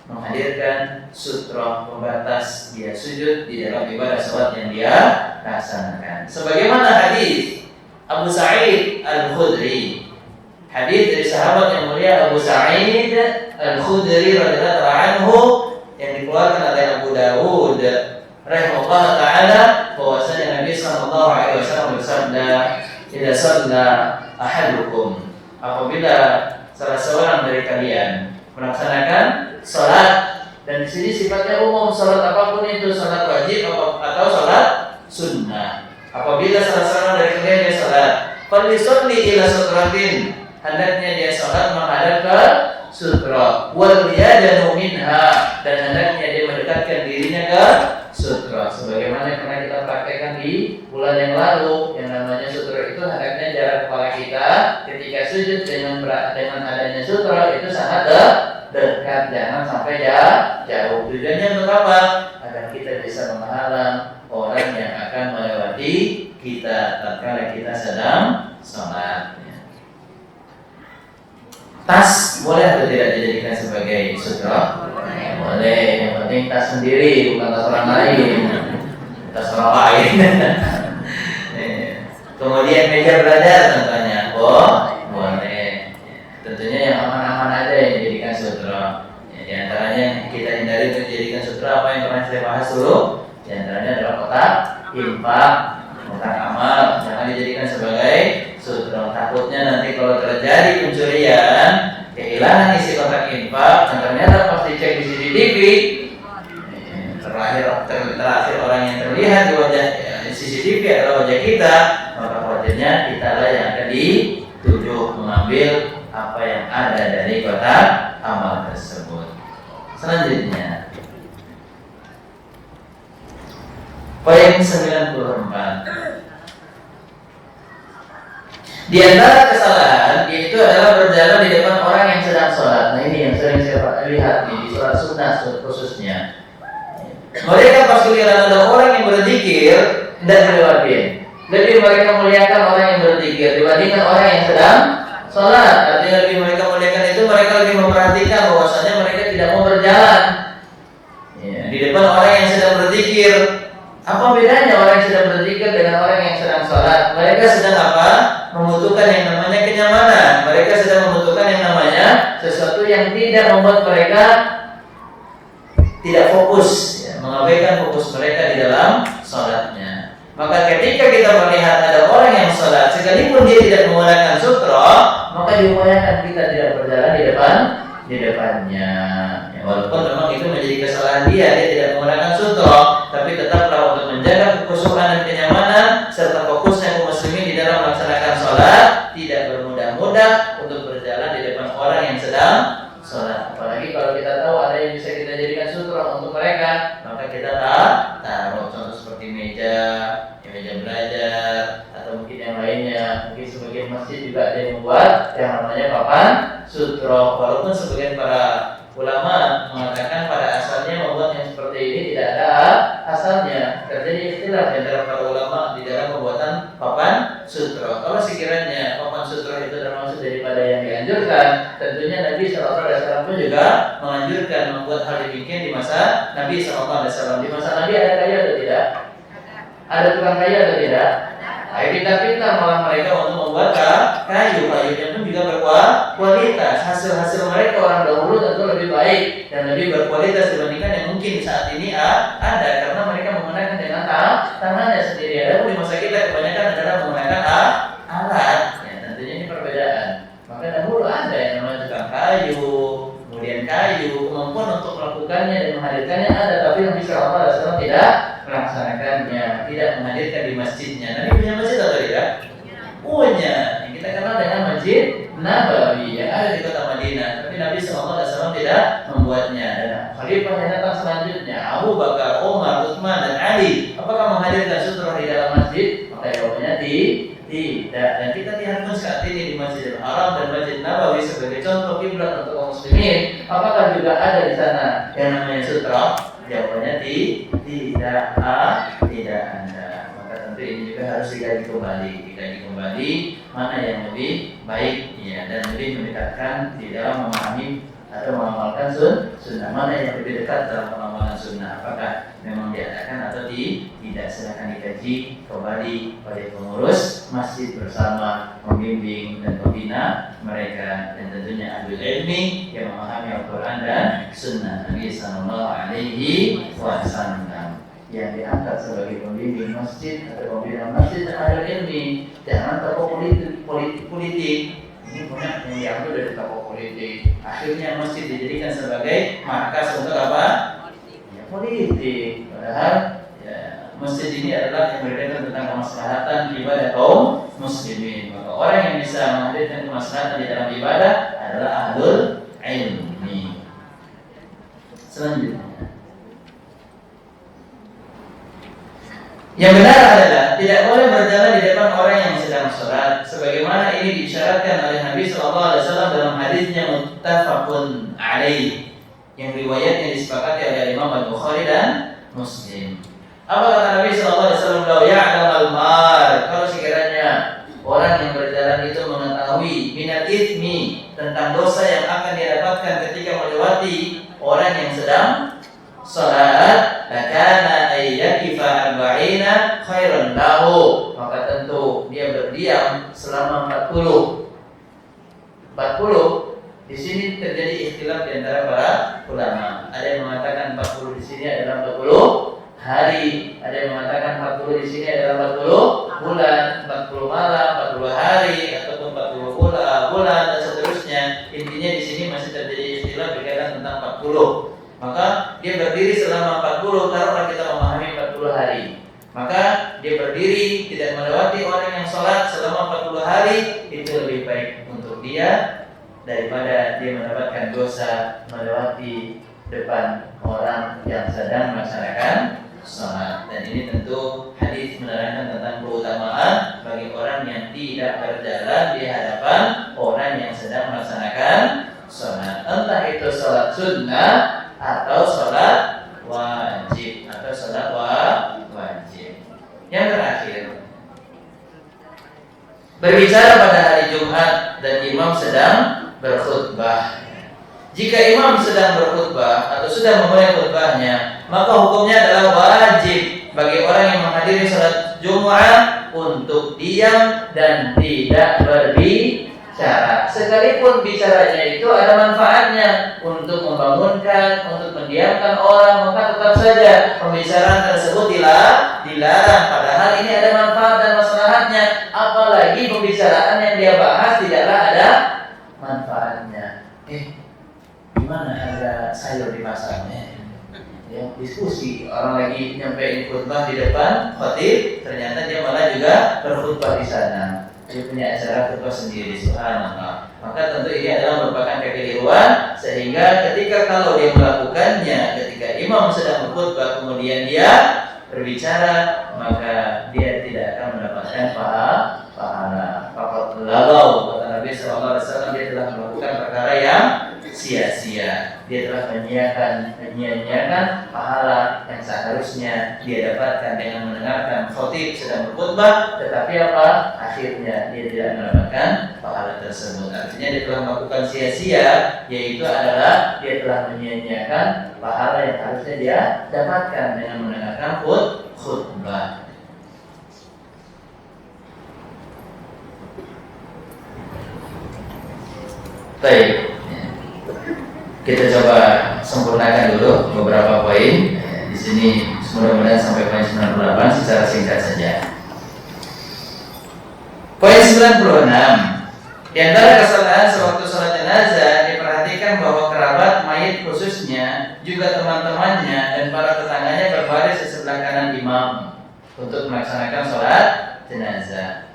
menghadirkan sutra pembatas dia sujud di dalam ibadah salat yang dia laksanakan. Sebagaimana hadis Abu Sa'id Al-Khudri, hadis dari sahabat yang mulia Abu Sa'id Al-Khudri radhiyallahu anhu yang dikeluarkan oleh Abu Dawud rahimahullah taala, bahwasanya Nabi sallallahu alaihi wasallam bersabda, "Idza shalla ahadukum," apabila salah seorang dari kalian melaksanakan salat, dan di sini sifatnya umum, salat apapun itu, salat wajib atau salat sunnah. Apabila salah seorang dari kalian dia salat, falisolli ila sutratin, hendaknya dia salat menghadap ke sutra, wal yadanu minha, dan hendaknya dia mendekatkan dirinya ke sutra. Sebagaimana yang pernah kita praktekkan di bulan yang lalu, yang namanya sutra itu hendaknya jarak kepala kita ketika sujud dengan adanya sutra itu sangat dekat, jangan sampai jauh. Tujuannya untuk apa? Agar kita bisa menghalang orang yang akan melewati kita tatkala kita sedang sholat. Tas boleh atau tidak dijadikan sebagai sutra? Boleh. Yang penting tas sendiri, bukan tas orang lain. Tas orang lain. Kemudian meja belajar tentunya, boleh. Tentunya yang aman-aman aja yang dijadikan sutra. Di antaranya kita hindari untuk dijadikan sutra apa yang pernah saya bahas dulu. Di antaranya adalah kotak infak, kotak amal, jangan dijadikan sebagai sutra. Takutnya nanti kalau terjadi pencurian, kehilangan isi kotak infak, dan ternyata pas dicek di CCTV, terakhir orang yang terlihat di wajah CCTV adalah wajah kita, maka wajahnya kita lah yang akan dituduh mengambil apa yang ada dari kotak amal tersebut. Selanjutnya, poin 94. Di antara kesalahan yaitu adalah berjalan di depan orang yang sedang sholat. Nah ini yang sering saya lihat nih, di sholat sunnah khususnya. Mereka pas giliran ada orang yang berzikir, tidak dilewatin. Lebih mereka muliakan orang yang berzikir dibandingkan orang yang sedang sholat. Artinya lebih mereka muliakan itu mereka lebih memperhatikan bahwasanya mereka tidak mau berjalan ya, di depan orang yang sedang berzikir. Apa bedanya orang yang sedang berzikir dengan orang yang sedang sholat? Mereka sedang apa? Membutuhkan yang namanya kenyamanan. Mereka sedang membutuhkan yang namanya sesuatu yang tidak membuat mereka tidak fokus ya, mengabaikan fokus mereka di dalam sholatnya. Maka ketika kita melihat ada orang yang sholat, sekalipun dia tidak menggunakan sutra, maka diupayakan kita tidak berjalan di depannya. Ya, walaupun memang itu menjadi kesalahan dia tidak menggunakan sutra, tapi tetaplah untuk menjaga kekhusyukan dan kenyamanan serta fokusnya kaum muslimin di dalam melaksanakan sholat, tidak bermudah-mudah untuk berjalan di depan orang yang sedang sholat. Apalagi kalau kita tahu ada yang bisa kita jadikan sutra untuk mereka, maka kita taruh contoh seperti meja belajar atau mungkin yang lainnya. Mungkin sebagian masjid juga ada yang membuat yang namanya papan sutra. Walaupun sebagian para ulama mengatakan pada asalnya membuat yang seperti ini tidak ada asalnya. Terjadi ikhtilaf di antara para ulama di dalam pembuatan papan sutra. Kalau sekiranya papan sutra itu termasuk daripada yang dianjurkan, tentunya Nabi SAW pun juga menganjurkan membuat hal demikian di masa Nabi SAW. Di masa Nabi ada kayu atau tidak? Ada tukang kayu atau tidak? Ayo pintar-pintar malah mereka untuk membuat kayu. Kayunya pun juga berkualitas. Hasil-hasil mereka orang dahulu tentu lebih baik dan lebih berkualitas dibandingkan yang mungkin saat ini ada, karena mereka menggunakan dengan tangannya sendiri. Ada di masa kita kebanyakan adalah menggunakan alat. Ya, tentunya ini perbedaan. Maka dahulu ada yang namanya tukang kayu, kemudian kayu, kemampuan untuk melakukannya dan menghadirkannya ada, tapi Nabi SAW tidak melaksanakannya, tidak menghadirkan di masjidnya. Nabi punya masjid atau tidak? Punya. Yang kita kenal dengan Masjid Nabawi yang ada di kota Madinah. Tapi Nabi SAW tidak membuatnya. Dan khalifah yang datang selanjutnya, Abu Bakar, Umar, Utsman dan Ali, apakah menghadirkan sutra di dalam masjid? Maka jawabannya tidak. Dan kita lihat pun saat ini di Masjidil Haram dan Masjid Nabawi sebagai contoh kiblat untuk kaum muslimin, apakah juga ada di sana yang namanya sutra? Jawabannya tidak ada. Maka tentu ini juga harus dikaji kembali mana yang lebih baik ya, dan lebih mendekatkan di dalam memahami atau mengamalkan sunnah, mana yang lebih dekat dalam pengamalan sunnah, apakah memang diadakan atau tidak. Silakan dikaji kembali oleh pengurus masjid bersama membimbing dan membina mereka, dan tentunya ahli ilmi yang memahami Al-Quran dan sunnah Nabi Sallallahu Alaihi Wasallam. Yang diangkat sebagai pembimbing masjid atau pembina masjid dan ahli ilmi, jangan tokoh politik. Ini banyak yang diambil dari tokoh politik. Akhirnya masjid dijadikan sebagai markas untuk apa? Ya, politik. Padahal ya, masjid ini adalah yang berkaitan tentang kemaslahatan ibadah kaum muslimin. Maka orang yang bisa menghadirkan kemaslahatan di dalam ibadah adalah ahlul ilmi. Selanjutnya, yang benar adalah tidak boleh berjalan di depan orang yang sedang sholat, sebagaimana ini diisyaratkan oleh Nabi SAW dalam hadisnya muttafaqun alaih, yang riwayatnya disepakati oleh Imam Al-Bukhari dan Muslim. Apa kata Nabi SAW? Lau ya'lam al-mar, kalau sekiranya orang yang berjalan itu mengetahui minat itsmi, tentang dosa yang akan dia dapatkan ketika melewati orang yang sedang salat, lakana ayyakifa arba'ina khairan lahu, maka tentu dia berdiam selama 40. Di sini terjadi ikhtilaf di antara para ulama. Ada yang mengatakan 40 di sini adalah 40 hari, ada yang mengatakan 40 di sini adalah 40 bulan, 40 malam, 40 hari, ataupun 40 bulan dan seterusnya. Intinya di sini masih terjadi ikhtilaf berkaitan tentang 40. Maka dia berdiri selama 40, taruhlah kita memahami 40 hari. Maka dia berdiri tidak melewati orang yang sholat selama 40 hari, itu lebih baik untuk dia daripada dia mendapatkan dosa melewati depan orang yang sedang melaksanakan sholat. Dan ini tentu hadis menerangkan tentang keutamaan bagi orang yang tidak berjalan di hadapan orang yang sedang melaksanakan sholat, entah itu sholat sunnah atau sholat wajib. Yang terakhir, berbicara pada hari Jumat dan imam sedang berkhutbah. Jika imam sedang berkhutbah atau sudah memulai khutbahnya, maka hukumnya adalah wajib bagi orang yang menghadiri salat Jumat untuk diam dan tidak berbicara. Sekalipun bicaranya itu ada manfaatnya untuk membangunkan, untuk mendiamkan orang, maka tetap saja pembicaraan tersebut dilarang. Padahal ini ada manfaat dan maslahatnya. Apalagi pembicaraan yang dia bahas tidaklah ada manfaatnya. Gimana harga sayur di pasarnya? Ya, diskusi, orang lagi nyampein khutbah di depan khatib, ternyata dia malah juga berkhutbah di sana. Dia punya acara khutbah sendiri, subhanallah. Maka tentu ini adalah merupakan kekeliruan, sehingga ketika kalau dia melakukannya ketika imam sedang berkhutbah kemudian dia berbicara, maka dia tidak akan mendapatkan pahala. Faqad lagaw, kata Nabi sallallahu alaihi wasallam, dia telah melakukan perkara yang sia-sia. Dia telah menyia-nyiakan pahala yang seharusnya dia dapatkan dengan mendengarkan khatib sedang berkhutbah, tetapi apa? Akhirnya dia tidak mendapatkan pahala tersebut. Artinya dia telah melakukan sia-sia, yaitu adalah dia telah menyia-nyiakan pahala yang harusnya dia dapatkan dengan mendengarkan khutbah. Baik, kita coba sempurnakan dulu beberapa poin. Di sini mudah-mudahan sampai poin 98 secara singkat saja. Poin 96. Di antara kesalahan sewaktu salat jenazah diperhatikan bahwa kerabat mayit khususnya juga teman-temannya dan para tetangganya berbaris di sebelah kanan imam untuk melaksanakan salat jenazah.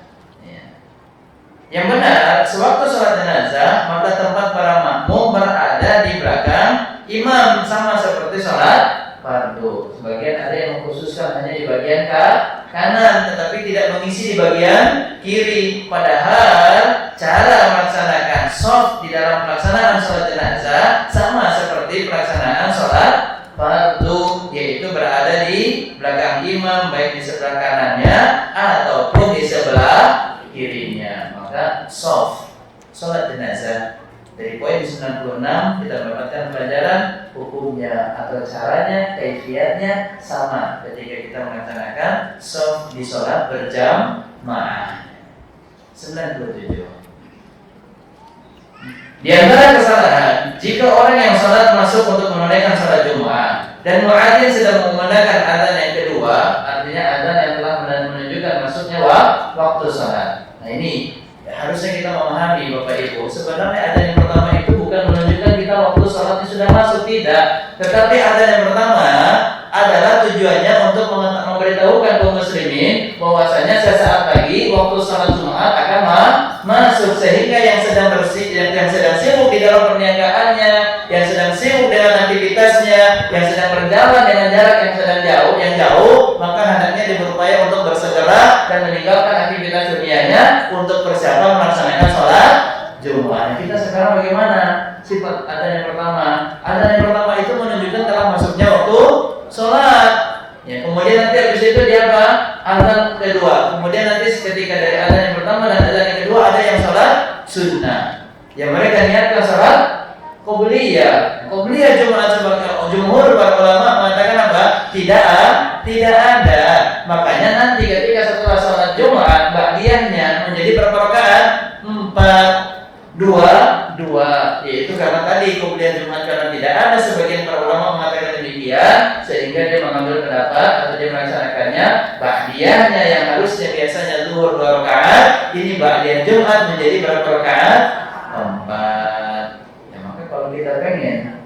Yang benar, sewaktu sholat jenazah maka tempat para makmum berada di belakang imam, sama seperti sholat fardu. Sebagian ada yang mengkhususkan hanya di bagian kanan, tetapi tidak mengisi di bagian kiri. Padahal cara melaksanakan shaf di dalam pelaksanaan sholat jenazah sama seperti pelaksanaan sholat fardu, yaitu berada di belakang imam, baik di sebelah kanannya ataupun di sebelah kirinya. Maka shaf sholat jenazah dari poin 96 kita mendapatkan pelajaran hukumnya atau caranya, kaifiatnya sama ketika kita melaksanakan shaf di sholat berjamaah. 97. Di antara kesalahan, jika orang yang sholat masuk untuk menunaikan sholat Jumat dan muadzin sedang mengumandangkan adzan yang kedua, artinya adzan yang telah menunjukkan masuknya waktu sholat. Nah ini harusnya kita memahami Bapak Ibu, sebenarnya adzan yang pertama itu bukan menunjukkan kita waktu sholatnya sudah masuk, tidak. Tetapi adzan yang pertama adalah tujuannya untuk memberitahukan kaum muslimin bahwasanya sesaat lagi waktu sholat Jumat akan masuk, sehingga yang sedang sibuk di dalam perniagaannya, yang sedang sibuk dengan aktivitasnya, yang sedang berjalan dengan jarak yang jauh, maka hendaknya berupaya untuk bersegera dan meninggalkan aktivitas dunianya untuk persiapan melaksanakan sholat Jumat. Kita sekarang bagaimana sifat adzan yang pertama? Adzan yang pertama itu menunjukkan telah masuknya waktu sholat. Ya, kemudian nanti habis itu dia apa? Adzan kedua. Kemudian nanti ketika dari adzan yang pertama dan adzan yang kedua ada yang sholat sunnah. Yang mereka niatkan sholat qobliyah. Qobliyah jumhur para ulama mengatakan apa? Tidak ada. Makanya nanti ketika setelah sholat Jumat ba'diyahnya menjadi berapa rakaat? 4, 2, yaitu karena tadi qobliyah Jumat karena tidak ada, sebagian para ulama mengatakan demikian, sehingga dia mengambil pendapat atau dia melaksanakannya ba'diyahnya yang harusnya biasanya zuhur 2 rakaat, ini ba'diyah Jumat menjadi berapa rakaat? 4. Ya, maka kalau kita pengen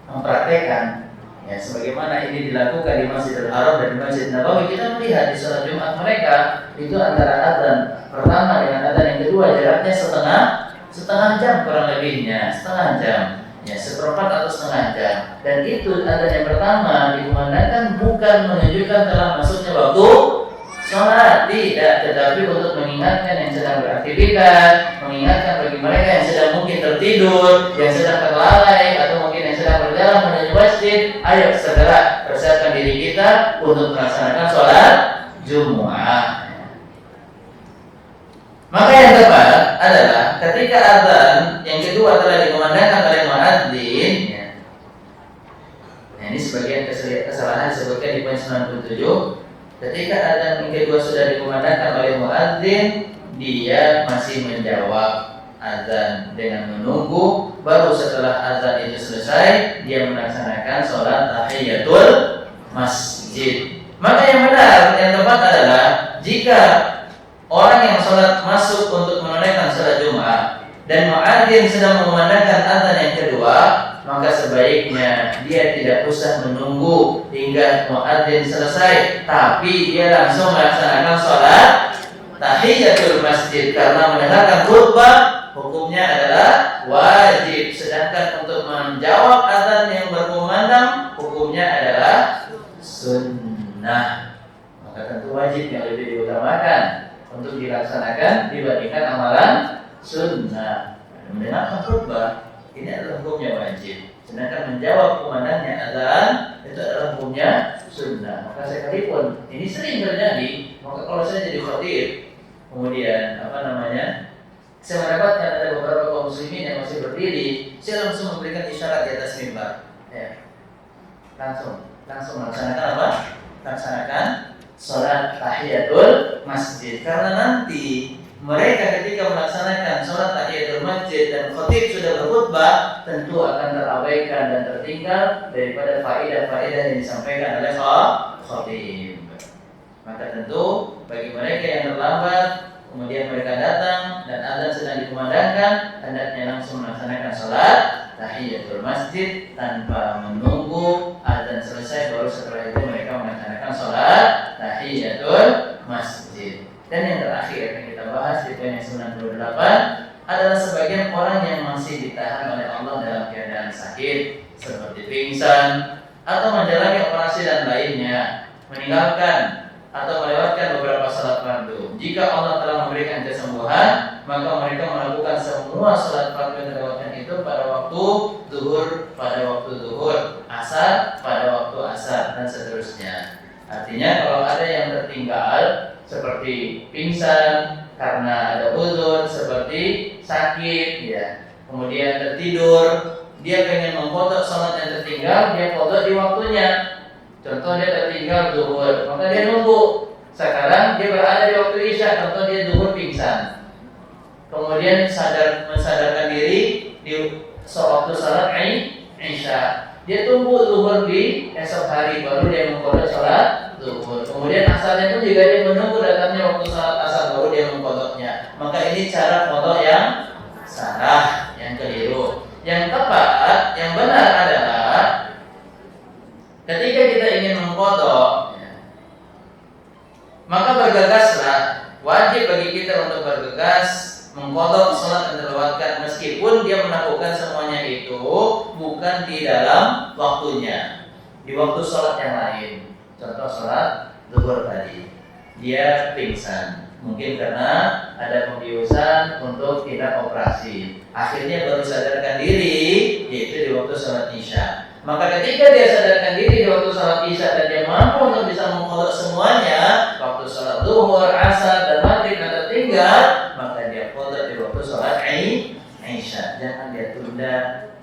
mempraktekkan ya sebagaimana ini dilakukan di Masjidil Haram dan di Masjid Nabawi, kita melihat di sholat Jumat mereka itu antara adzan pertama dengan adzan yang kedua jaraknya setengah jam kurang lebihnya, setengah jam, ya seperempat atau setengah jam. Dan itu adzan yang pertama dikumandangkan bukan menunjukkan telah masuknya waktu sholat, tidak, tetapi untuk mengingatkan yang sedang beraktivitas, mengingatkan bagi mereka yang sedang mungkin tertidur, yang sedang terlalai, atau mungkin yang sedang berjalan menuju masjid, ayo segera persiapkan diri kita untuk melaksanakan sholat Jumat. Maka yang tepat adalah ketika azan yang kedua telah dikumandangkan oleh muadzin, ya. Nah, ini sebagian kesalahan disebutkan di poin 97. Ketika azan yang kedua sudah dikumandangkan oleh muadzin, dia masih menjawab azan dengan menunggu, baru setelah azan itu selesai dia melaksanakan sholat tahiyatul masjid. Maka yang benar, yang tepat adalah jika orang yang sholat masuk untuk menunaikan sholat Jumat dan muadzin sedang mengumandangkan azan yang kedua, maka sebaiknya dia tidak usah menunggu hingga muadzin selesai, tapi dia langsung melaksanakan sholat tahiyatul masjid, karena mendengarkan khutbah hukumnya adalah wajib, sedangkan untuk menjawab azan yang berkumandang hukumnya adalah sunnah. Maka tentu wajib yang lebih diutamakan untuk dilaksanakan dibandingkan amalan sunnah. Mendengarkan khutbah ini adalah hukumnya wajib, sedangkan menjawab kumandangnya azan itu adalah hukumnya sunnah. Maka sekalipun ini sering terjadi, maka kalau saya jadi khatib, kemudian saya mendapatkan ada beberapa kaum muslimin yang masih berdiri, saya langsung memberikan isyarat di atas mimbar, ya. Langsung melaksanakan apa? Laksanakan sholat tahiyatul masjid. Karena nanti mereka ketika melaksanakan sholat tahiyatul masjid dan khatib sudah berkhutbah, tentu akan terabaikan dan tertinggal daripada faedah-faedah yang disampaikan oleh khatib. Maka tentu bagi mereka yang terlambat, kemudian mereka datang dan azan sedang dikumandangkan, hendaknya langsung melaksanakan sholat tahiyatul masjid tanpa menunggu azan selesai, baru setelah itu mereka melaksanakan sholat tahiyatul masjid. Dan yang terakhir yang kita bahas di poin yang 98 adalah sebagian orang yang masih ditahan oleh Allah dalam keadaan sakit, seperti pingsan atau menjalani operasi dan lainnya, meninggalkan atau melewatkan beberapa salat fardu. Jika Allah telah memberikan kesembuhan, maka mereka melakukan semua salat fardu yang dilewatkan itu pada waktu zuhur, asar pada waktu asar, dan seterusnya. Artinya kalau ada yang tertinggal seperti pingsan karena ada uzur, seperti sakit, ya, kemudian tertidur, dia pengen mengqadha salat yang tertinggal, dia qadha di waktunya. Contoh dia tertinggal zuhur, maka dia nunggu. Sekarang dia berada di waktu isya, contoh dia zuhur pingsan. Kemudian mensadarkan diri di waktu salat isya. Dia tunggu zuhur di esok hari, baru dia mengqadha salat zuhur. Kemudian asarnya pun juga dia menunggu datangnya waktu salat asar, baru dia mengqadhanya. Maka ini cara qadha yang salah, yang keliru. Yang tepat, yang benar adalah ketika kita ingin mengqadha, maka bergegaslah. Wajib bagi kita untuk bergegas mengqadha salat yang terlewatkan, meskipun dia melakukan semuanya itu bukan di dalam waktunya, di waktu salat yang lain. Contoh salat zuhur tadi, dia pingsan, mungkin karena ada pembiusan untuk tindak operasi, akhirnya baru sadarkan diri, yaitu di waktu salat isya. Maka ketika dia sadarkan diri di waktu salat isya dan dia mampu untuk bisa mengqadha semuanya, waktu salat zuhur, asar, dan maghrib yang tertinggal, maka dia qadha di waktu salat isya. Jangan dia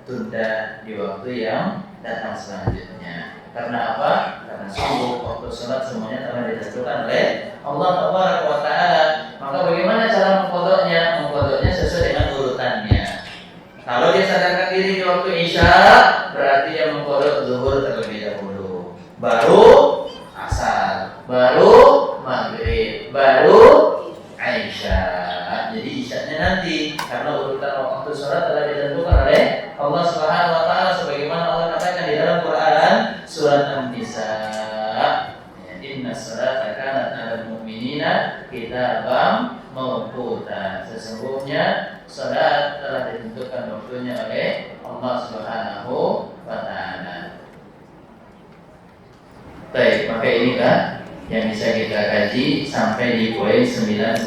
tunda di waktu yang datang selanjutnya. Karena apa? Karena sungguh waktu salat semuanya telah ditentukan oleh Allah Taala. Maka bagaimana cara mengqadhanya? Mengqadhanya sesuai dengan urutannya. Kalau dia sadarkan diri di waktu isya, berarti dia mengqadha zuhur terlebih dahulu, baru asar, baru maghrib, baru isya. Jadi isyanya nanti, karena urutan waktu salat telah ditentukan oleh Allah Subhanahu wa taala, sebagaimana Allah katakan di dalam Quran surat An-Nisa, inna salata kanat 'alal mu'minina kitaban mawquta. Sesungguhnya salat telah ditentukan waktunya oleh Allah Subhanahu wa taala. Baik, maka inilah yang bisa kita kaji sampai di poin 99.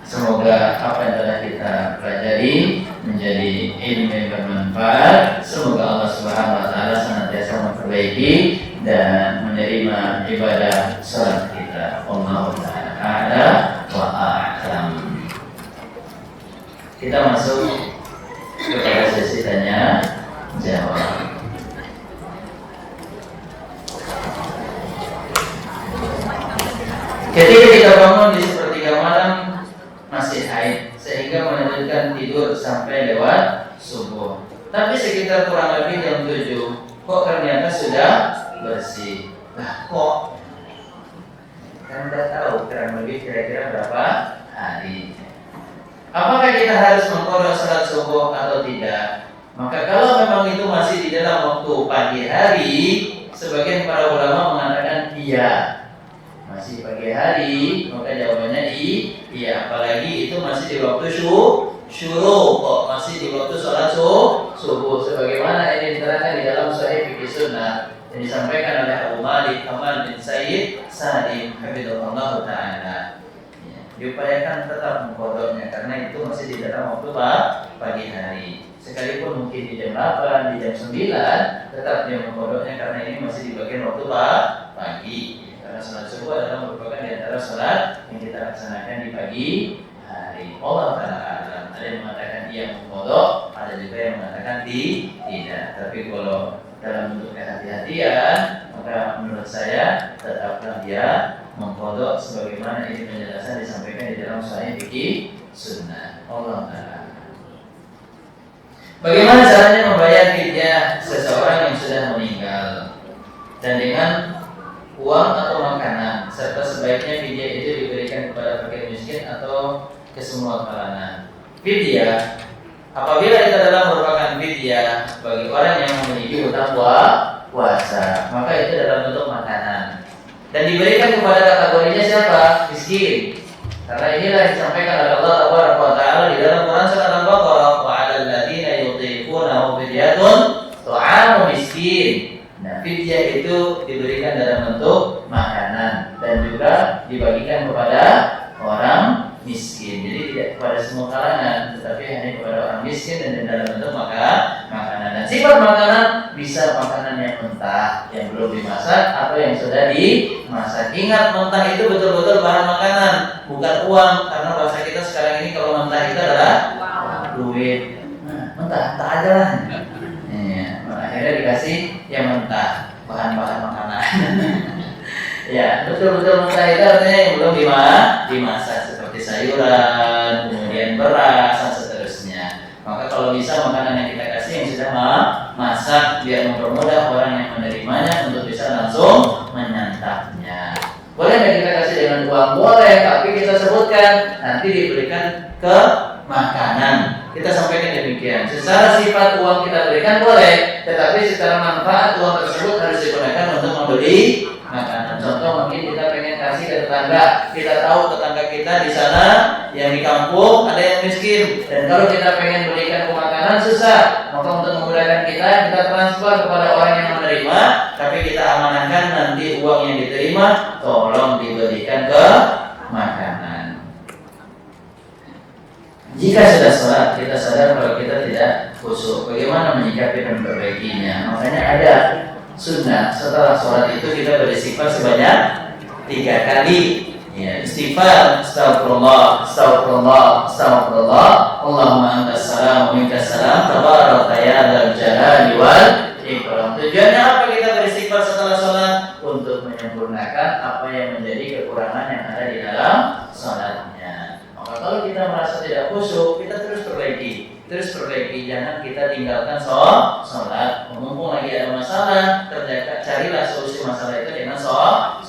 Semoga apa yang telah kita pelajari menjadi ilmu yang bermanfaat. Semoga Allah Subhanahu wa taala senantiasa memperbaiki dan menerima ibadah salat kita. Allahu taala. a'la wa a'lam. Kita masuk kepada sesi tanya jawab. Ketika kita bangun di sepertiga malam masih haid, sehingga melanjutkan tidur sampai lewat subuh. Tapi sekitar kurang lebih jam 7, kok ternyata sudah bersih. Lah kok? Kan udah tahu kurang lebih kira-kira berapa hari. Apakah kita harus mengqadha salat subuh atau tidak? Maka kalau memang itu masih di dalam waktu pagi hari, sebagian para ulama mengatakan iya. Masih pagi hari, maka jawabannya iya. Apalagi itu masih di waktu syuruq, kok masih di waktu sholat subuh. Sebagaimana ini diterangkan di dalam Sahih Fiqh Sunnah yang disampaikan oleh Abu Malik Kamal bin Sayyid Salim hafizahullah taala. Diupayakan tetap mengqadhanya karena itu masih di dalam waktu pagi hari. Sekalipun mungkin di jam 8, di jam 9, tetap dia mengqadhanya karena ini masih di bagian waktu pagi. Karena salat subuh adalah merupakan di antara salat yang kita laksanakan di pagi hari. Allah Ta'ala alam. Ada yang mengatakan iya mengqadha, ada juga yang mengatakan tidak. Tapi kalau dalam bentuk kehati-hatian, maka menurut saya tetaplah dia mengqadha sebagaimana ini penjelasan disampaikan di dalam Sahih Fiqh Sunnah. Allah Ta'ala. Bagaimana caranya membayar fidyah seseorang yang sudah meninggal dan dengan uang atau makanan, serta sebaiknya fidyah itu diberikan kepada fakir miskin atau ke semua kalangan. Fidyah apabila itu adalah merupakan fidyah bagi orang yang memiliki hutang puasa, maka itu dalam bentuk makanan dan diberikan kepada kategorinya siapa? Miskin. Karena inilah yang disampaikan oleh Allah Taala di dalam Quran surat Al-Baqarah, wa 'alal ladzina yutiqunahu fidyatun ta'amu miskin. Nah, fidyah itu diberikan dalam bentuk makanan dan juga dibagikan kepada orang miskin. Jadi tidak kepada semua kalangan, tetapi hanya kepada orang miskin dan dalam bentuk makanan. Dan sifat makanan bisa makanan yang mentah, yang belum dimasak atau yang sudah dimasak. Ingat, mentah itu betul-betul bahan makanan, bukan uang. Karena bahasa kita sekarang ini kalau mentah itu adalah duit. Nah, mentah aja lah. Akhirnya dikasih yang mentah, bahan-bahan makanan. Ya, betul-betul mentah itu artinya yang belum dimasak seperti sayuran, kemudian beras dan seterusnya. Maka kalau bisa makanan yang kita kasih yang sudah masak biar mempermudah orang yang menerimanya untuk bisa langsung menyantapnya. Boleh nggak kita kasih dengan uang? Boleh, tapi kita sebutkan nanti diberikan ke makanan. Kita sampaikan demikian. Secara sifat uang kita berikan boleh, tetapi secara manfaat uang tersebut harus digunakan untuk membeli makanan. Contoh, mungkin kita pengen kasih ke tetangga. Kita tahu tetangga kita di sana yang di kampung ada yang miskin, dan kalau kita pengen belikan ke makanan susah. Maka untuk memudahkan kita transfer kepada orang yang menerima, tapi kita amanahkan nanti uang yang diterima tolong diberikan ke makanan. Jika sudah sholat, kita sadar kalau kita tidak khusyuk, bagaimana menyikapi dan memperbaikinya? Makanya ada sunnah setelah sholat itu kita beristighfar sebanyak 3 kali. Ya, istighfar, astagfirullah, astagfirullah, astagfirullah, Allahumma antas salam wa minkas salam, tabarakta ya dzal jalali wal ikram. Tujuannya apa kita beristighfar setelah sholat? Untuk menyempurnakan apa yang menjadi kekurangan yang ada di dalam sholatnya. Maka kalau kita merasa tidak khusyuk, kita terus perbaiki, jangan kita tinggalkan sholat. Mumpung lagi ada masalah, carilah solusi masalah itu dengan sholat.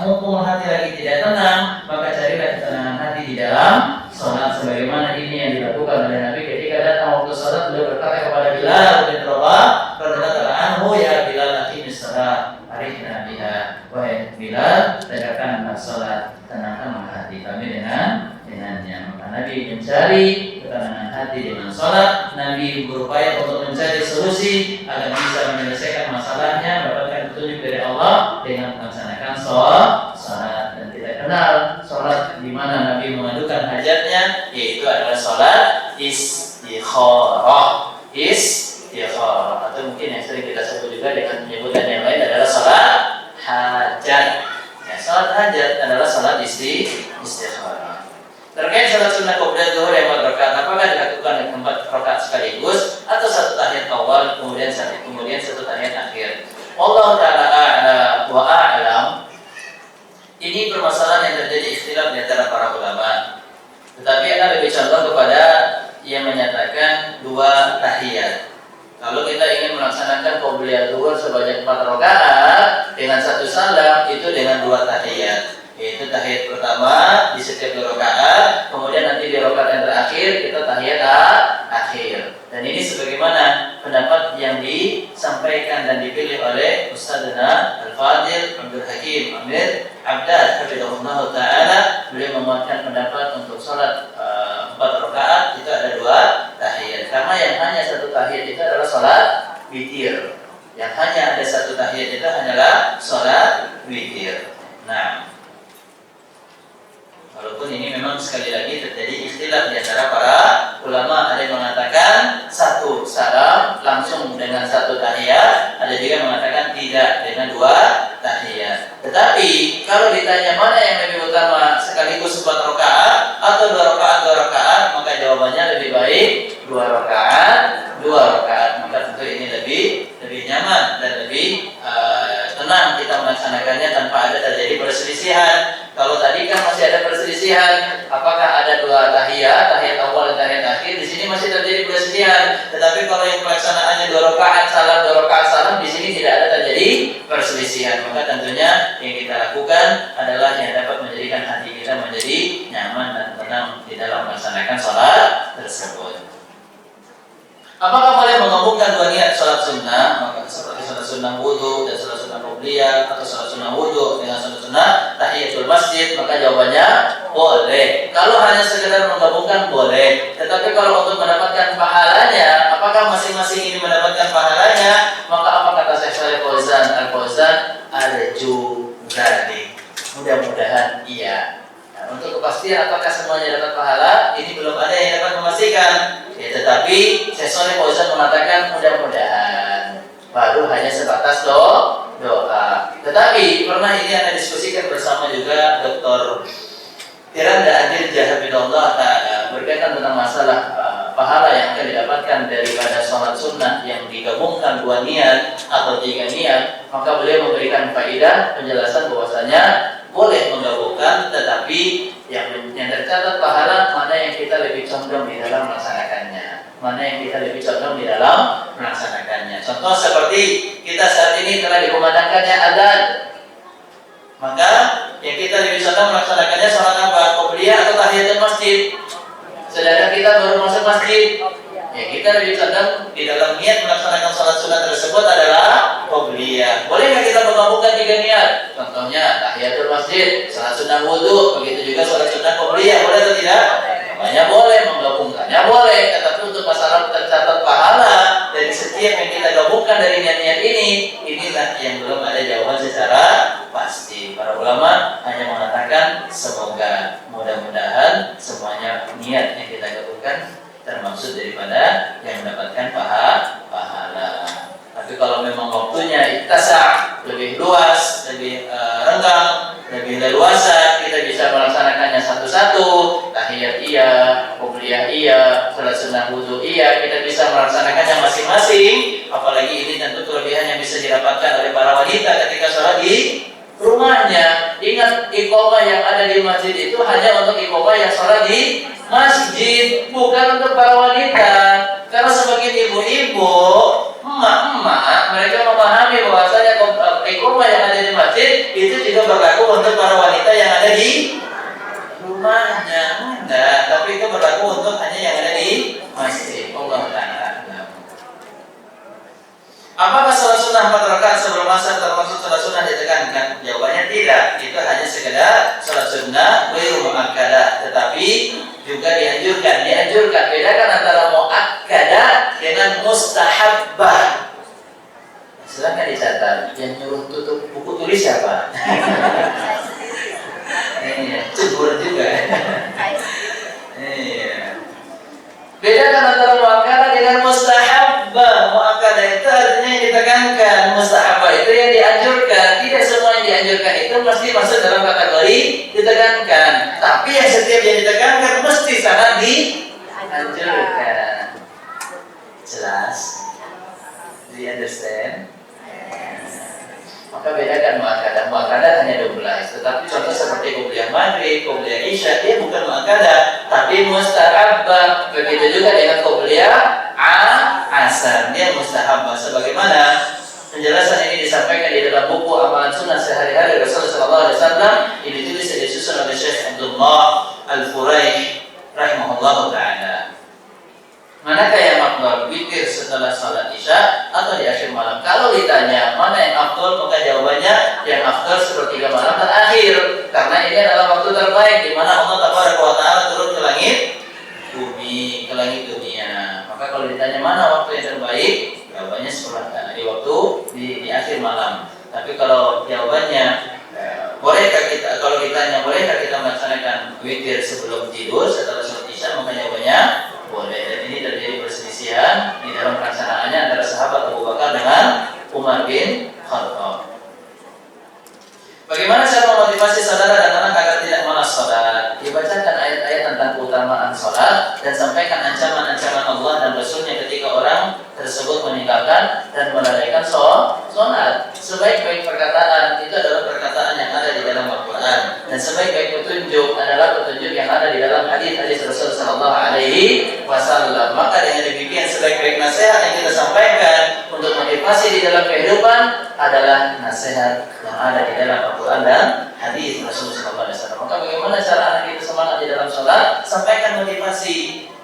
Mumpung hati lagi tidak tenang, maka carilah ketenangan hati di dalam sholat. Sebagaimana ini yang dilakukan oleh Nabi ketika datang waktu sholat, beliau berkata kepada Bilal bin Rabah radhiyallahu anhu, ya Bilal, aqimis shalah, arihna biha. Wahai Bilal, tegakkanlah sholat, tenangkanlah hati kami dengannya. Maka Nabi mencari ketenangan hati dengan sholat. Nabi berupaya untuk mencari solusi agar bisa menyelesaikan masalahnya, mendapatkan petunjuk dari Allah dengan melaksanakan sholat. Dan kita kenal sholat di mana Nabi mengadukan hajatnya, yaitu adalah sholat istikharah. Atau mungkin yang sering kita sebut juga dengan penyebutan yang lain adalah sholat hajat. Ya, sholat hajat adalah sholat istikharah. Terkait salat sunnah qobliyah zuhur yang 4 rakaat, apakah dilakukan 4 rakaat sekaligus atau satu tahiyat awal kemudian satu tahiyat akhir? Allah taala a'la wa a'lam. Ini permasalahan yang terjadi ikhtilaf di antara para ulama. Tetapi ada lebih condong kepada yang menyatakan 2 tahiyat. Kalau kita ingin melaksanakan qobliyah zuhur sebanyak 4 rakaat dengan 1 salam, itu dengan 2 tahiyat. Yaitu tahiyat pertama di setiap 2 rakaat, kemudian nanti di rakaat yang terakhir kita tahiyat akhir. Dan ini sebagaimana pendapat yang disampaikan dan dipilih oleh Ustadzana Al-Fadil Abdul Hakim Amir Abdad hafizahullah taala. Beliau menguatkan pendapat untuk salat 4 rakaat itu ada 2 tahiyat. Karena yang hanya 1 tahiyat itu adalah salat witir. Yang hanya ada 1 tahiyat itu hanyalah salat witir. Nah, walaupun ini memang sekali lagi terjadi ikhtilaf di antara para ulama, ada yang mengatakan 1 salam langsung dengan 1 tahiyat, ada juga yang mengatakan tidak dengan 2 tahiyat. Tetapi kalau ditanya mana yang lebih utama, sekaligus 4 rakaat atau 2 rakaat 2 rakaat, maka jawabannya lebih baik 2 rakaat 2 rakaat. Maka tentu ini lebih nyaman dan lebih tenang kita melaksanakannya tanpa ada terjadi perselisihan. Kalau tadi kan masih ada perselisihan, apakah ada 2 tahiyat awal dan tahiyat akhir, di sini masih terjadi perselisihan. Tetapi kalau yang pelaksanaannya 2 rakaat salam, di sini tidak ada terjadi perselisihan. Maka tentunya yang kita lakukan adalah yang dapat menjadikan hati kita menjadi nyaman dan tenang di dalam melaksanakan sholat tersebut. Apakah boleh menggabungkan 2 niat sholat sunnah, maka seperti sholat sunnah wudhu dan sholat sunnah qobliyah, atau sholat sunnah wudhu dengan sholat sunnah tahiyatul masjid? Maka jawabannya boleh. Kalau hanya sekedar menggabungkan boleh. Tetapi kalau untuk mendapatkan pahalanya, apakah masing-masing ini mendapatkan pahalanya? Maka apa kata Syekh Shalih Al-Fauzan? Arju dzalik. Mudah-mudahan iya. Nah, untuk kepastian apakah semuanya dapat pahala, ini belum ada yang dapat memastikan. Ya, tetapi Syekh Shalih Al-Fauzan mengatakan mudah-mudahan, baru hanya sebatas doa. Tetapi pernah ini Anda diskusikan bersama juga Dr. Tiranda Adil Jahabidullah taala berkaitan tentang masalah pahala yang akan didapatkan daripada sholat sunnah yang digabungkan 2 niat atau 3 niat. Maka beliau memberikan faedah penjelasan bahwasanya boleh menggabungkan, tetapi yang tercatat pahala mana yang kita lebih condong di dalam melaksanakannya, mana yang kita lebih condong di dalam melaksanakannya. Contoh seperti kita saat ini telah dikumandangkannya adzan, maka yang kita lebih condong melaksanakannya sholat apa? Qobliyah atau tahiyatul masjid? Sedangkan kita baru masuk masjid, ya kita lebih condong di dalam niat melaksanakan sholat sunnah tersebut adalah qobliyah. Boleh nggak kita menggabungkan 3 niat? Contohnya tahiyatul masjid, sholat sunnah wudhu, begitu juga sholat sunnah qobliyah, boleh atau tidak? Namanya boleh, menggabungkannya boleh. Tetapi untuk masalah tercatat pahala dari setiap yang kita gabungkan dari niat-niat ini, inilah yang belum ada jawaban secara pasti. Para ulama hanya mengatakan semoga, mudah-mudahan semuanya niat yang kita gabungkan termaksud daripada yang mendapatkan pahala. Tapi kalau memang waktunya ittasa, lebih luas, lebih renggang, lebih leluasa, kita bisa melaksanakannya satu-satu. Tahiyat iya, qobliyah iya, salat sunnah wudhu iya, kita bisa melaksanakannya masing-masing. Apalagi ini tentu kelebihan yang bisa didapatkan oleh para wanita ketika sholat di rumahnya. Ingat, iqamah yang ada di masjid itu hanya untuk iqamah yang sholat di masjid, bukan untuk para wanita. Karena sebagian ibu-ibu, emak-emak, mereka memahami bahwasanya iqamah yang ada di masjid itu juga berlaku untuk para wanita yang ada di rumahnya. Enggak, tapi itu berlaku untuk hanya yang ada di masjid. Allah Ta'ala. Apakah sholat sunnah 4 rakaat sebelum asar termasuk sholat sunnah ditekankan? Jawabannya tidak. Itu hanya sekedar sholat sunnah ghairu muakkadah, tetapi juga dianjurkan. Bedakan antara muakkadah dengan mustahabbah. Silakan dicatat. Yang nyuruh tutup buku tulis siapa? Cemburu juga. Bedakan antara muakkadah dengan mustahabbah. Muakkadah itu artinya yang ditekankan, mustahabbah itu yang dianjurkan. Tidak semuanya yang dianjurkan itu mesti masuk dalam kategori ditekankan. Tapi yang setiap yang ditekankan mesti sangat dianjurkan. Jelas? Do you understand? Maka bedakan muakkadah. Muakkadah hanya 12. Tetapi contoh seperti qobliyah maghrib, qobliyah isya, dia bukan muakkadah, tapi mustahabbah. Begitu juga dengan qobliyah asar, dia mustahabbah. Sebagaimana penjelasan ini disampaikan di dalam buku Amalan Sunnah Sehari-hari Rasulullah SAW, ini ditulis dan disusun oleh Syekh Abdullah Al-Furaish rahimahullah ta'ala. Manakah yang afdal, witir setelah salat isya atau di akhir malam? Kalau ditanya mana yang afdal, maka jawabannya yang afdal sepertiga malam terakhir, karena ini adalah waktu terbaik di mana Allah Taala turun ke langit bumi, ke langit dunia. Maka kalau ditanya mana waktu yang terbaik, jawabannya di waktu di akhir malam. Tapi kalau jawabannya kalau ditanya bolehkah kita melaksanakan witir sebelum tidur setelah salat isya, maka jawabannya boleh. Dan ini terjadi perselisihan di dalam pelaksanaannya antara sahabat Abu Bakar dengan Umar bin Khattab. Bagaimana cara memotivasi saudara dan anak agar tidak malas salat? Dibacakan ayat-ayat tentang keutamaan salat dan sampaikan ancaman-ancaman Allah dan Rasulnya ketika orang tersebut meninggalkan dan melalaikan salat. Sebaik-baik perkataan itu adalah perkataan yang ada di dalam Al-Quran, dan sebaik-baik petunjuk adalah petunjuk yang ada di dalam hadis-hadis Rasul Sallallahu Alaihi Wasallam. Maka dengan demikian sebaik-baik nasihat yang kita sampaikan untuk motivasi di dalam kehidupan adalah nasihat yang ada di dalam Al-Quran dan hadis Rasul Sallallahu Alaihi Wasallam. Maka bagaimana cara anak itu semangat di dalam sholat? Sampaikan motivasi